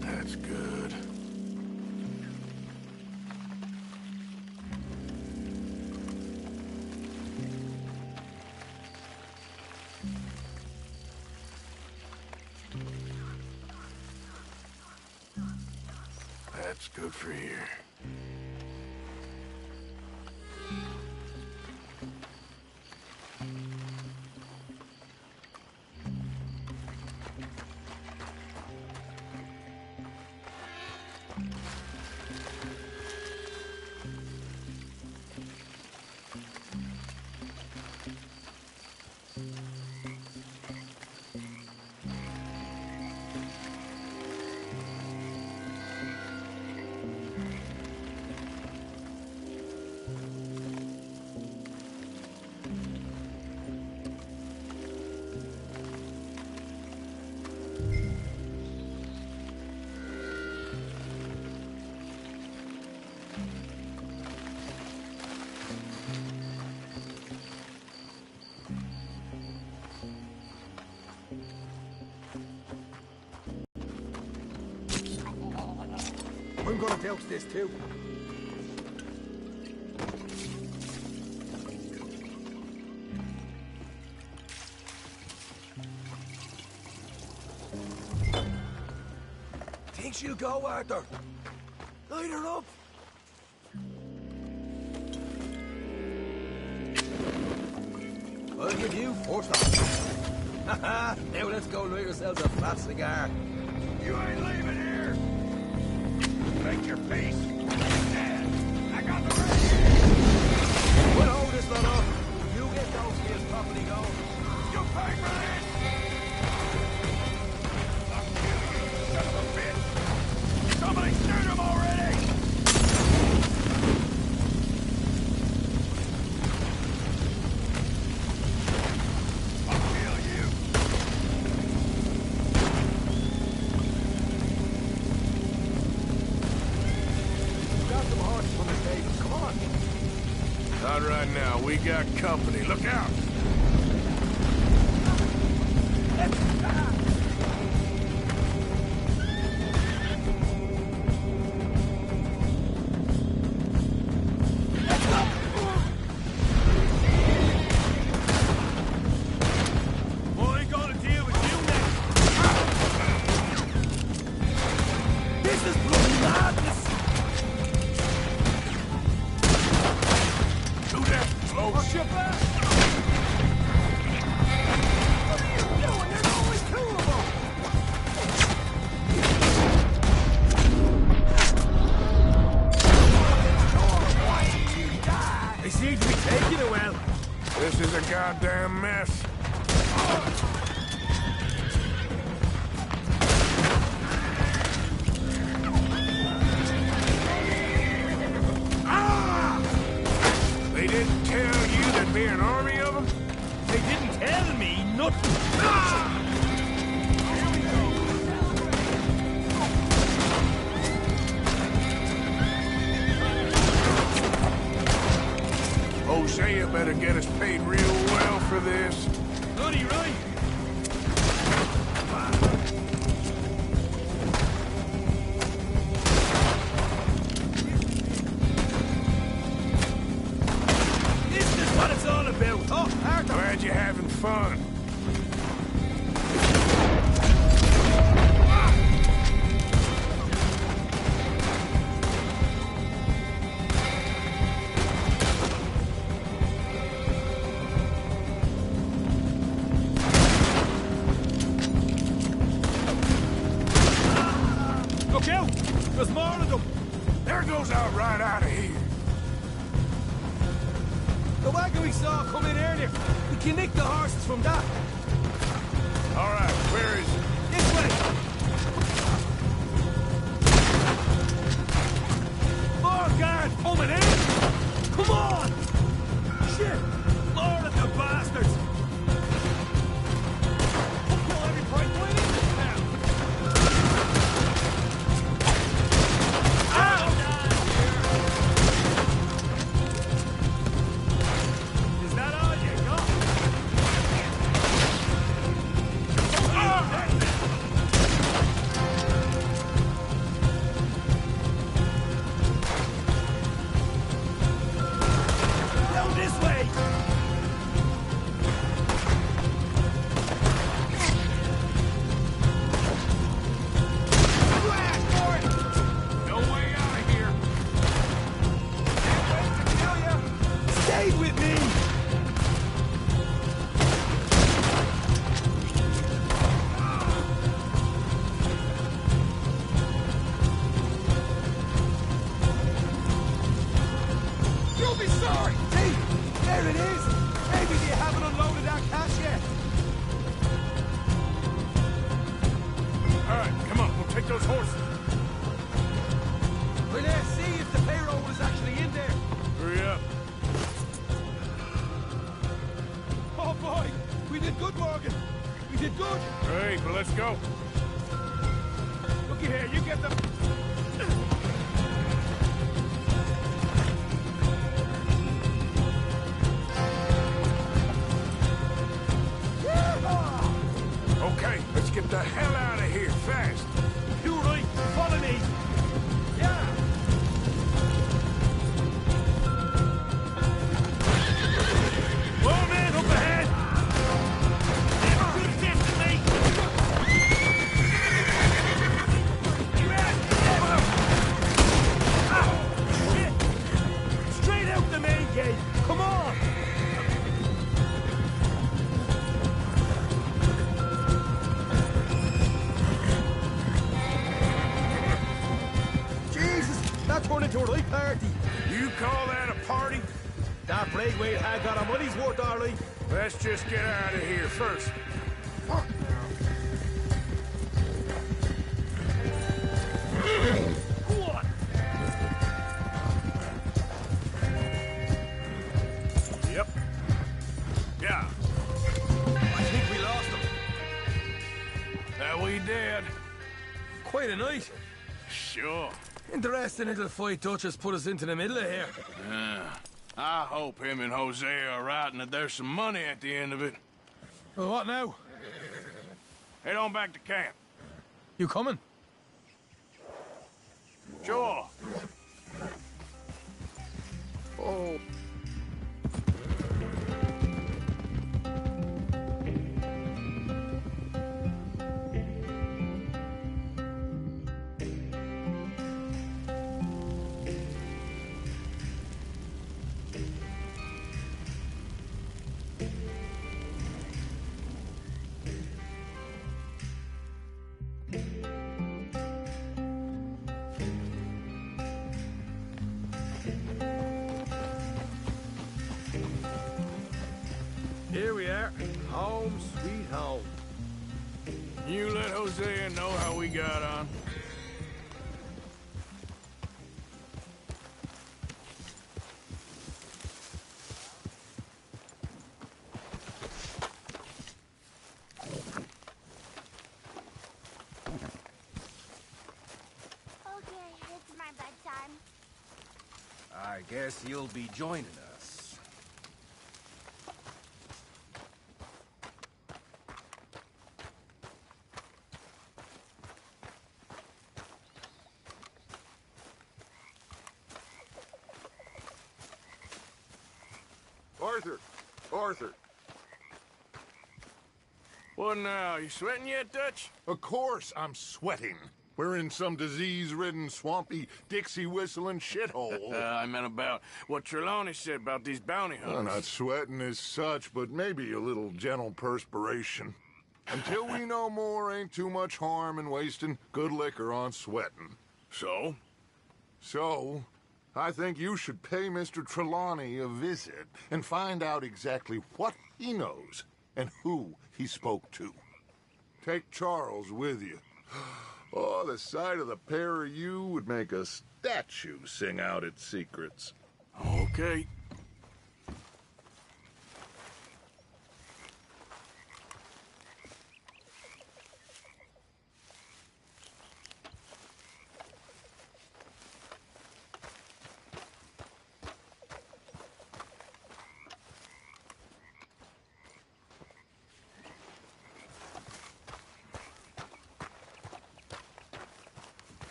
That's good. That's good for here. I'm gonna douse this too. Think she'll go, Arthur? Light her up. I'll give you 4 stars. Haha, now let's go light ourselves a fat cigar. You ain't leaving here! Make your peace. Dead. I got the rest. We'll hold this lot up. You get those skills properly going. You pay for this! I'll kill you, son of a bitch! Somebody shoot him already! I'll kill you! Got some horses from the stable. Come on. Not right now. We got company. Look out! Boy, gonna deal with you next! This is bloody madness! Do that close. Watch your back! What are you doing? There's only 2 of them! They seem to be taking it well. This is a goddamn mess. They didn't tell you there'd be an army of them? They didn't tell me nothing. Hosea better get us paid real well for this. Bloody right. This is what it's all about. Oh, Arthur. Glad you're having fun. Look out! There's more of them! There goes out right out of here. The wagon we saw come in earlier. We can nick the horses from that. All right, where is it? This way! More guard coming in! Come on! Shit! More of the bastards! Come on, everybody, go in this town! Is that all you got? Down this way! No way out of here. Can't wait to kill you! Stay with me! You'll be sorry! See? There it is! Maybe they haven't unloaded that cash yet! All right, come on, we'll take those horses. We'll see if the payroll was actually in there. Hurry up. Oh boy! We did good, Morgan! We did good! Great, but let's go. Looky here, you get them. Okay, let's get the hell out of here fast. You right, follow me. Yeah. More men up ahead. Good gift to me. Shit. Straight out the main gate. Come on. Jesus, that turned into a right party. You call that a party? That Braithwaite had got our money's worth, all right. Let's just get out of here first. Go on. Yep. Yeah. I think we lost them. That we did. Quite a night. Sure. Interesting little fight Dutch has put us into the middle of here. Yeah. I hope him and Hosea are right and that there's some money at the end of it. Well, what now? Head on back to camp. You coming? Sure. Oh. Here we are. Home sweet home. You let Hosea know how we got on. Okay, it's my bedtime. I guess you'll be joining us. Arthur! Arthur! What now? You sweating yet, Dutch? Of course I'm sweating. We're in some disease-ridden, swampy, Dixie-whistling shithole. I meant about what Trelawney said about these bounty hunters. I'm not sweating as such, but maybe a little gentle perspiration. Until we know more, ain't too much harm in wasting good liquor on sweating. So? So, I think you should pay Mr. Trelawney a visit and find out exactly what he knows and who he spoke to. Take Charles with you. Oh, the sight of the pair of you would make a statue sing out its secrets. Okay.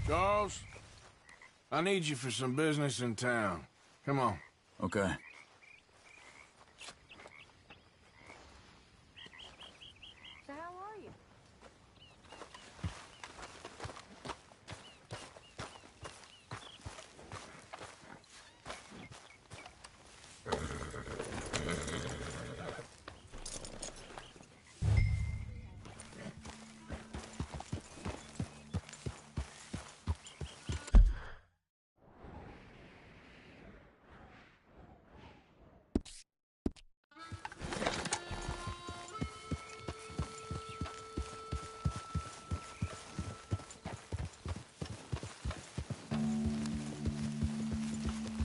Charles, I need you for some business in town. Come on. Okay. So how are you?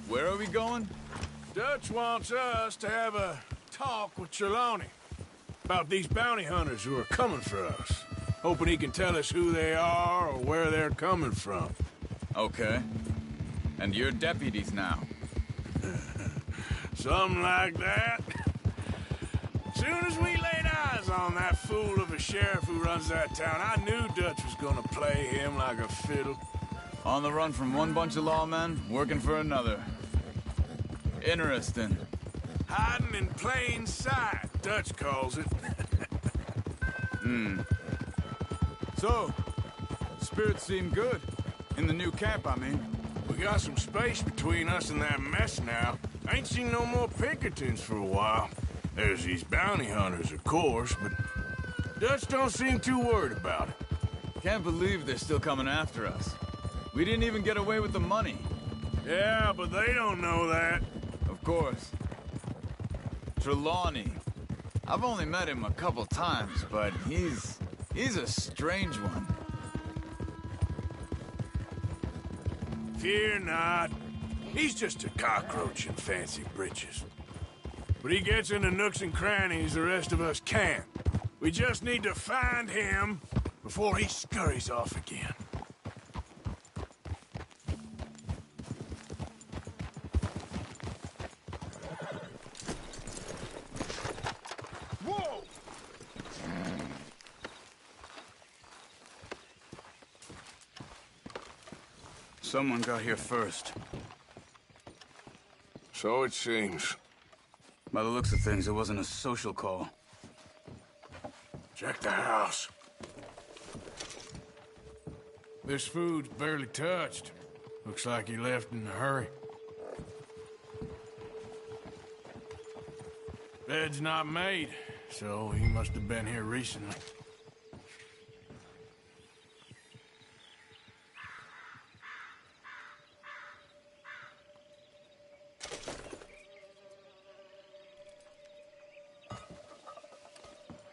Where are we going? Dutch wants us to have a talk with Trelawney about these bounty hunters who are coming for us. Hoping he can tell us who they are or where they're coming from. Okay. And you're deputies now? Something like that. Soon as we laid eyes on that fool of a sheriff who runs that town, I knew Dutch was gonna play him like a fiddle. On the run from one bunch of lawmen, working for another. Interesting. Hiding in plain sight, Dutch calls it. So, spirits seem good. In the new camp, I mean. We got some space between us and that mess now. Ain't seen no more Pinkertons for a while. There's these bounty hunters, of course, but Dutch don't seem too worried about it. Can't believe they're still coming after us. We didn't even get away with the money. Yeah, but they don't know that. Of course. Trelawney. I've only met him a couple times, but he's a strange one. Fear not. He's just a cockroach in fancy breeches. But he gets into nooks and crannies the rest of us can't. We just need to find him before he scurries off again. Whoa! Someone got here first. So it seems. By the looks of things, it wasn't a social call. Check the house. This food's barely touched. Looks like he left in a hurry. Bed's not made, so he must have been here recently.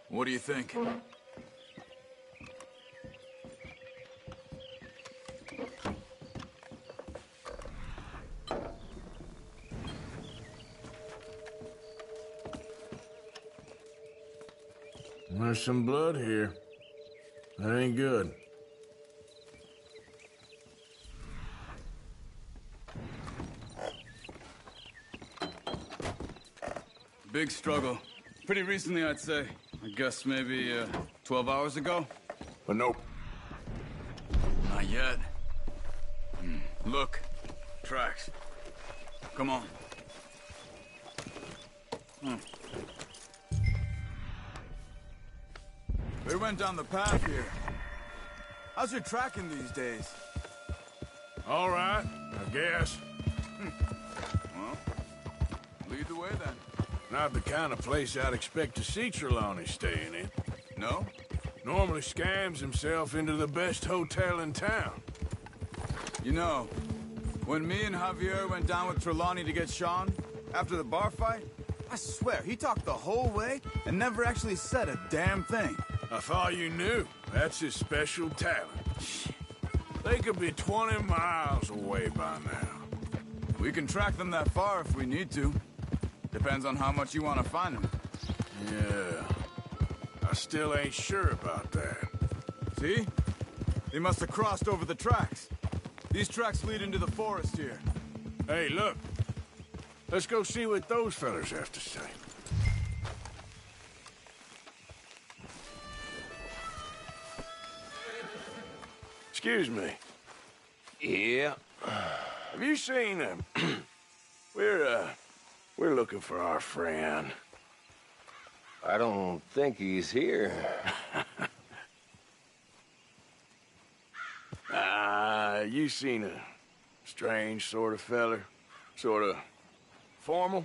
What do you think? There's some blood here. That ain't good. Big struggle. Pretty recently, I'd say. I guess maybe 12 hours ago? But nope. Not yet. Look. Tracks. Come on. We went down the path here. How's your tracking these days? All right, I guess. Well, lead the way then. Not the kind of place I'd expect to see Trelawney staying in. No? Normally scams himself into the best hotel in town. You know, when me and Javier went down with Trelawney to get Sean, after the bar fight, I swear, he talked the whole way and never actually said a damn thing. I thought you knew. That's his special talent. They could be 20 miles away by now. We can track them that far if we need to. Depends on how much you want to find them. Yeah. I still ain't sure about that. See? They must have crossed over the tracks. These tracks lead into the forest here. Hey, look. Let's go see what those fellas have to say. Excuse me. Yeah? Have you seen him? We're looking for our friend. I don't think he's here. You seen a strange sort of feller? Sort of formal?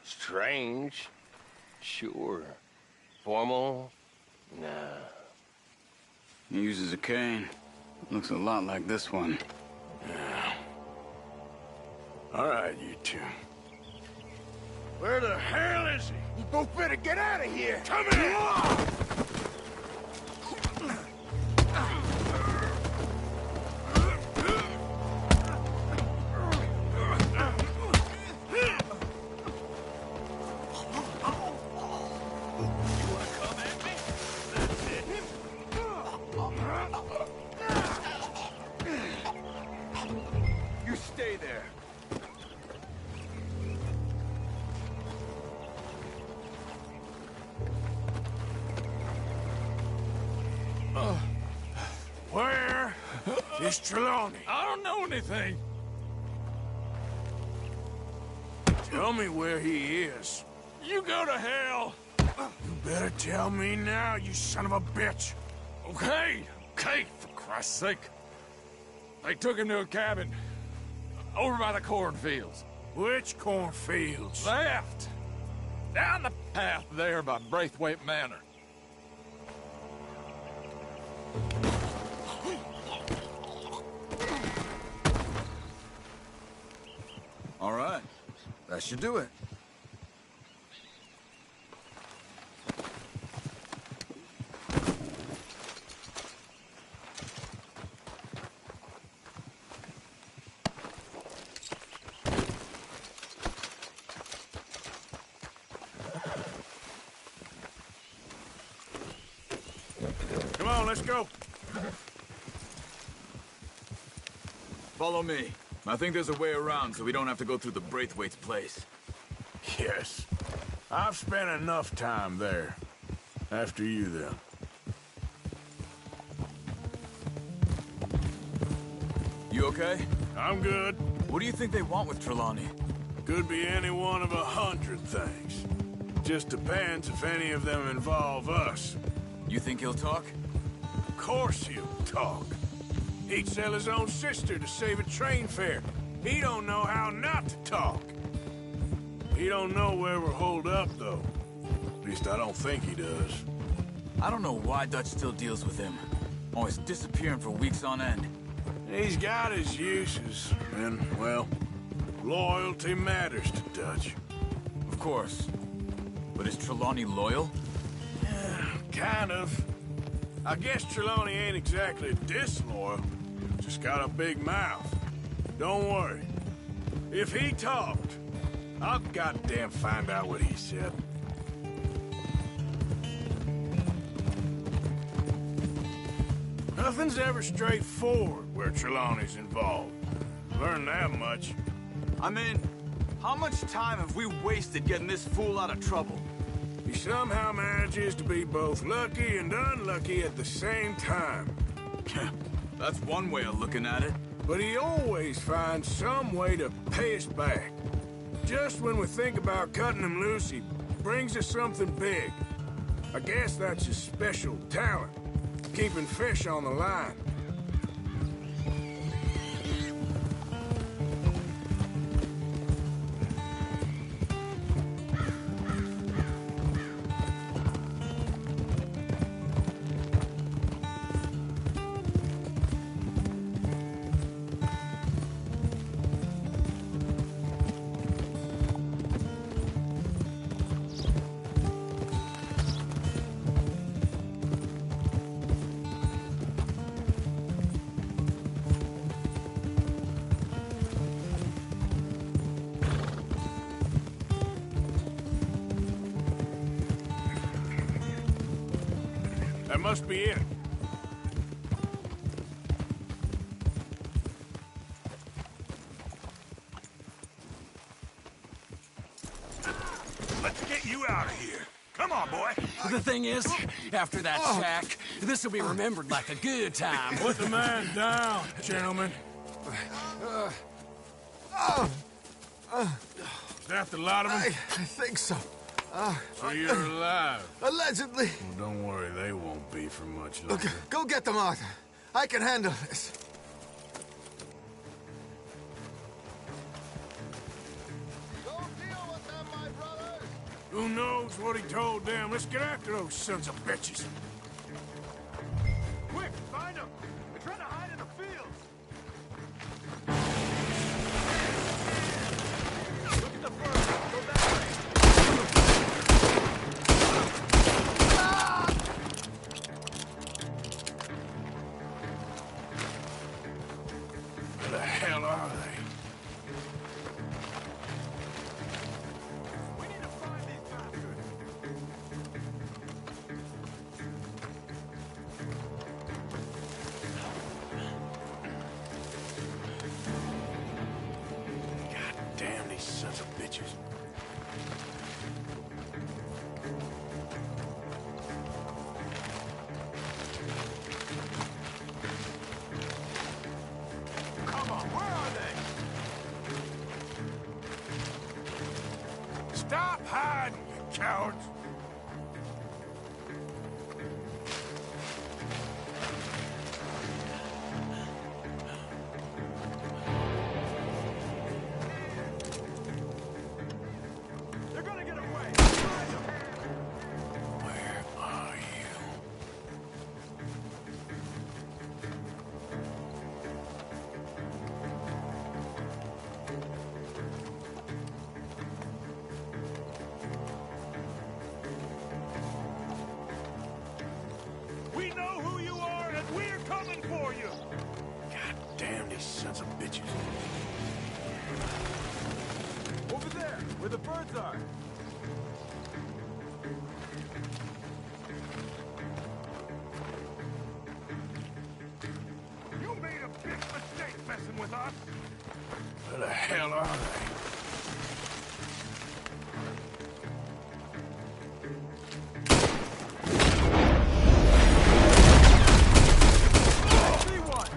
Strange? Sure. Formal? Nah. He uses a cane. Looks a lot like this one. Yeah. All right, you two. Where the hell is he? You both better get out of here! Come here! You stay there. Where is Trelawney? I don't know anything. Tell me where he is. You go to hell. You better tell me now, you son of a bitch. Okay, for Christ's sake. They took him to a cabin over by the cornfields. Which cornfields? Left. Down the path there by Braithwaite Manor. All right. That should do it. Come on, let's go. Follow me. I think there's a way around so we don't have to go through the Braithwaite's place. Yes. I've spent enough time there. After you, then. You okay? I'm good. What do you think they want with Trelawney? Could be any one of 100 things. Just depends if any of them involve us. You think he'll talk? Of course he'll talk. He'd sell his own sister to save a train fare. He don't know how not to talk. He don't know where we're holed up, though. At least I don't think he does. I don't know why Dutch still deals with him. Always disappearing for weeks on end. He's got his uses, and, well, loyalty matters to Dutch. Of course. But is Trelawney loyal? Yeah, kind of. I guess Trelawney ain't exactly disloyal. Just got a big mouth. Don't worry. If he talked, I'll goddamn find out what he said. Nothing's ever straightforward where Trelawney's involved. Learn that much. I mean, how much time have we wasted getting this fool out of trouble? He somehow manages to be both lucky and unlucky at the same time. That's one way of looking at it. but he always finds some way to pay us back. Just when we think about cutting him loose, he brings us something big. I guess that's his special talent, keeping fish on the line. That must be it. Let's get you out of here. Come on, boy. The thing is, after that shack, this will be remembered like a good time. Put the man down, gentlemen. Is that the lot of them? I think so. So you're alive? Allegedly. Well, don't worry, they won't be for much longer. Okay, go get them, Arthur. I can handle this. Who knows what he told them? Let's get after those sons of bitches. Quick, find them. They're trying to hide in the fields. Look at the bird. Go that way. Where the hell are they? Damn these sons of bitches. Come on, where are they? Stop hiding, you cowards! They're gonna get away. Where are you? We know who you are, and we're coming for you. God damn these sons of bitches. Over there, where the birds are. You made a big mistake messing with us. Where the hell are they? See one.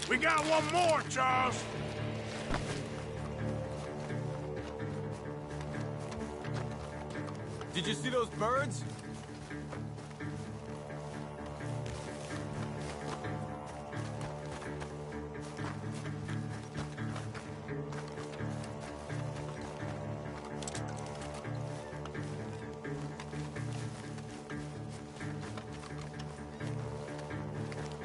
We got one more, Charles. Did you see those birds? Hey! I see something on the ground over here.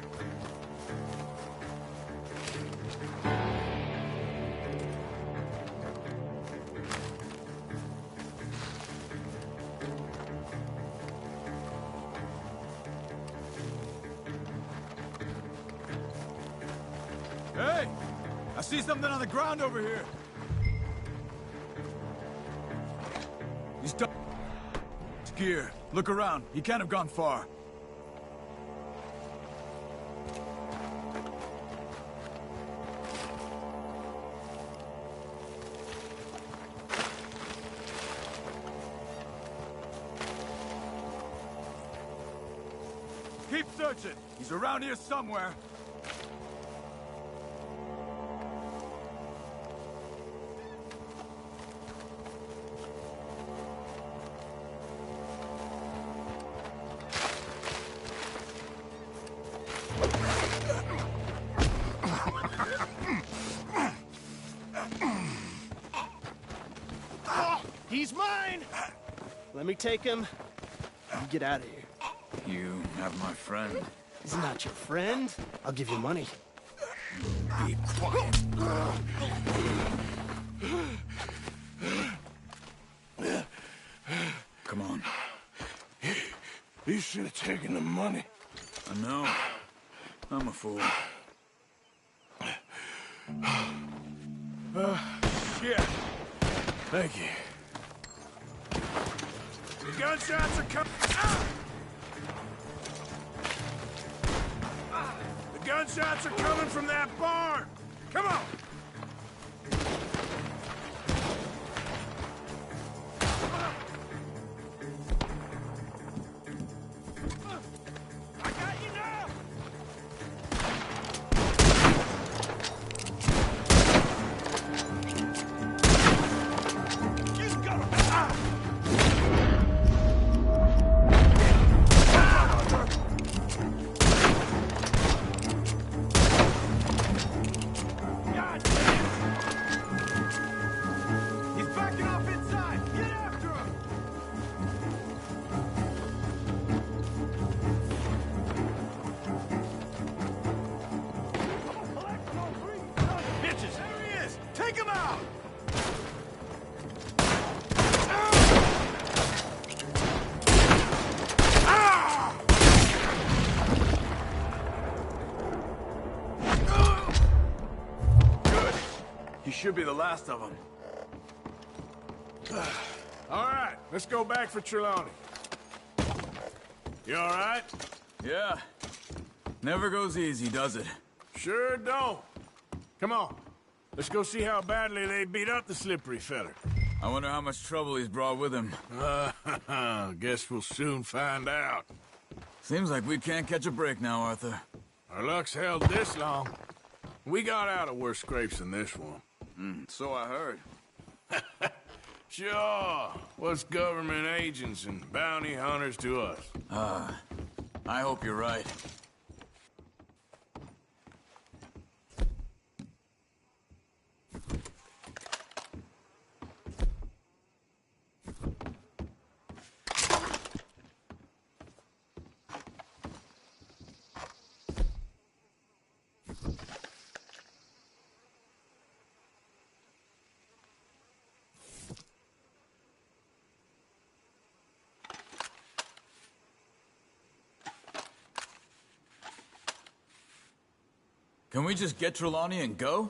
He's done. It's gear. Look around. He can't have gone far. Keep searching. He's around here somewhere. Hey! I see something on the ground over here. He's done. It's gear. Look around. He can't have gone far. Keep searching. He's around here somewhere. Keep searching. He's around here somewhere. Keep searching. He's around here somewhere. He's mine! Let me take him. You get out of here. You have my friend. He's not your friend. I'll give you money. Be quiet. Come on. You should have taken the money. I know. I'm a fool. Shit. Thank you. The gunshots are coming. The gunshots are coming from that barn. Come on. I got you now. You got him. God damn. He's backing off inside. Get after him. Bitches, there he is! Take him out! Good. You should be the last of them. All right, let's go back for Trelawney. You all right? Yeah. Never goes easy, does it? Sure don't. Come on. Let's go see how badly they beat up the slippery feller. I wonder how much trouble he's brought with him. Guess we'll soon find out. Seems like we can't catch a break now, Arthur. Our luck's held this long. We got out of worse scrapes than this one. So I heard. Sure. What's government agents and bounty hunters to us? I hope you're right. Can we just get Trelawney and go?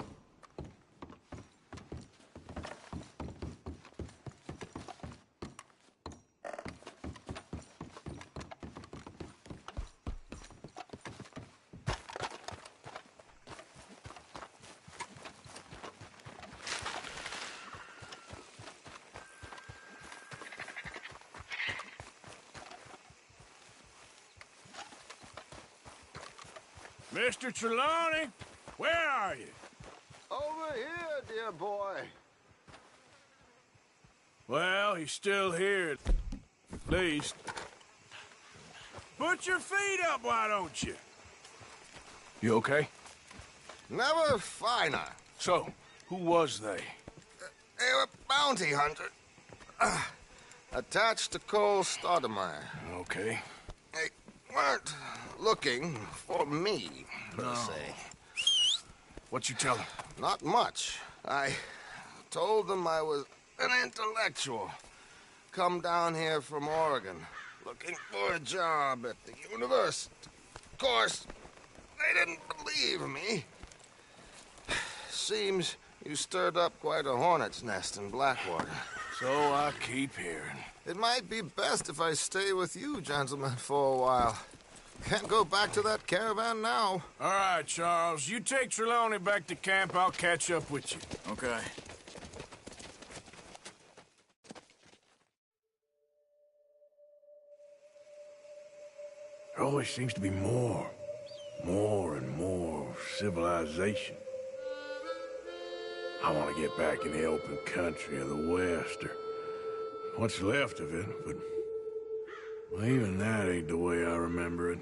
Mr. Trelawney, where are you? Over here, dear boy. Well, he's still here, at least. Put your feet up, why don't you? You okay? Never finer. So, who was they? They were bounty hunter. Attached to Cole Stoudemire. Okay. They weren't looking for me, per se. What you tell them? Not much. I told them I was an intellectual. Come down here from Oregon, looking for a job at the university. Of course, they didn't believe me. Seems you stirred up quite a hornet's nest in Blackwater. So I keep hearing. It might be best if I stay with you, gentlemen, for a while. Can't go back to that caravan now. All right, Charles. You take Trelawney back to camp. I'll catch up with you. Okay. There always seems to be more and more civilization. I want to get back in the open country of the West, or what's left of it, but well, even that ain't the way I remember it.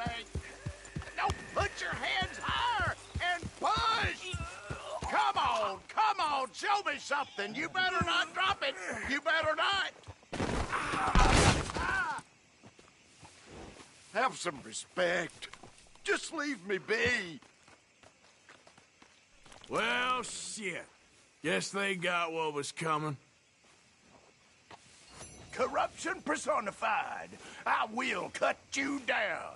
way. No, put your hands higher and push! Come on, show me something. You better not drop it. You better not. Have some respect. Just leave me be. Well, shit. Guess they got what was coming. Corruption personified. I will cut you down.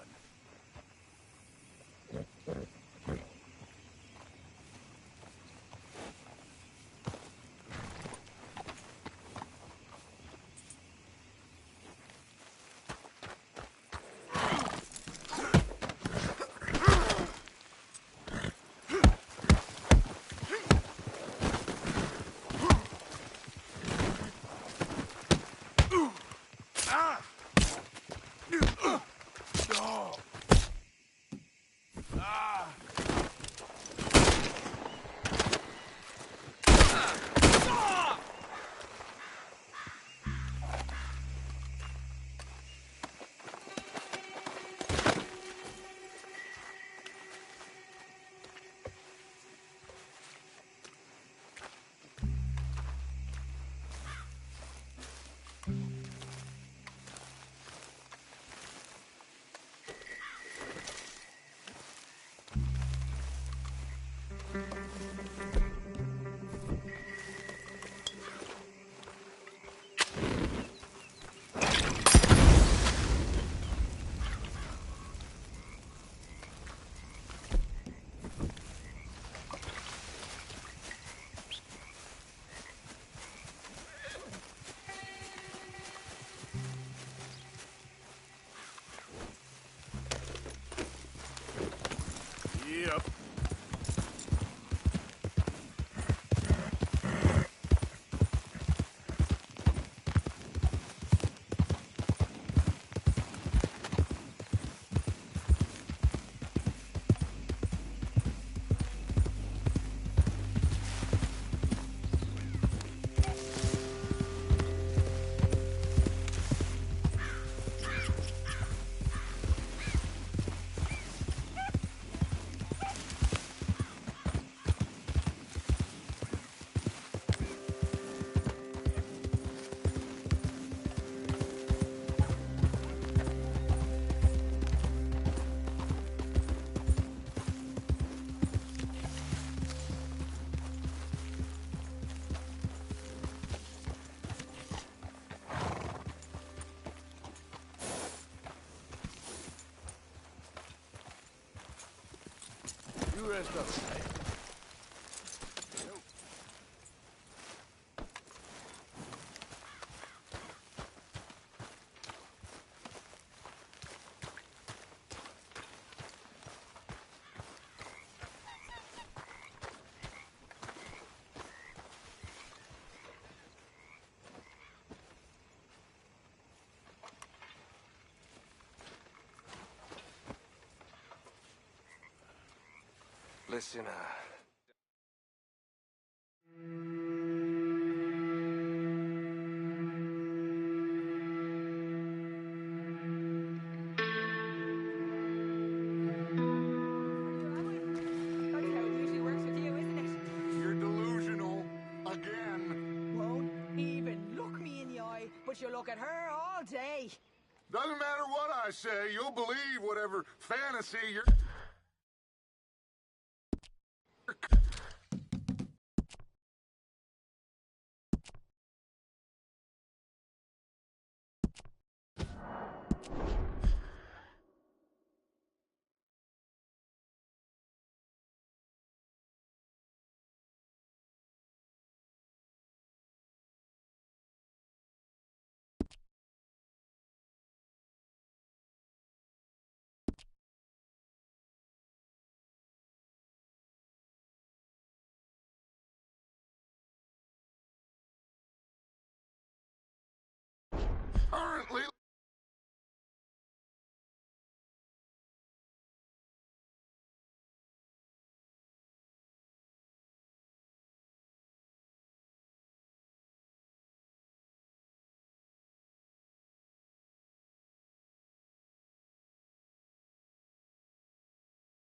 Yep. You rest up. Listen, You're delusional. Again. Won't even look me in the eye, but you look at her all day. Doesn't matter what I say, you'll believe whatever fantasy you're... Currently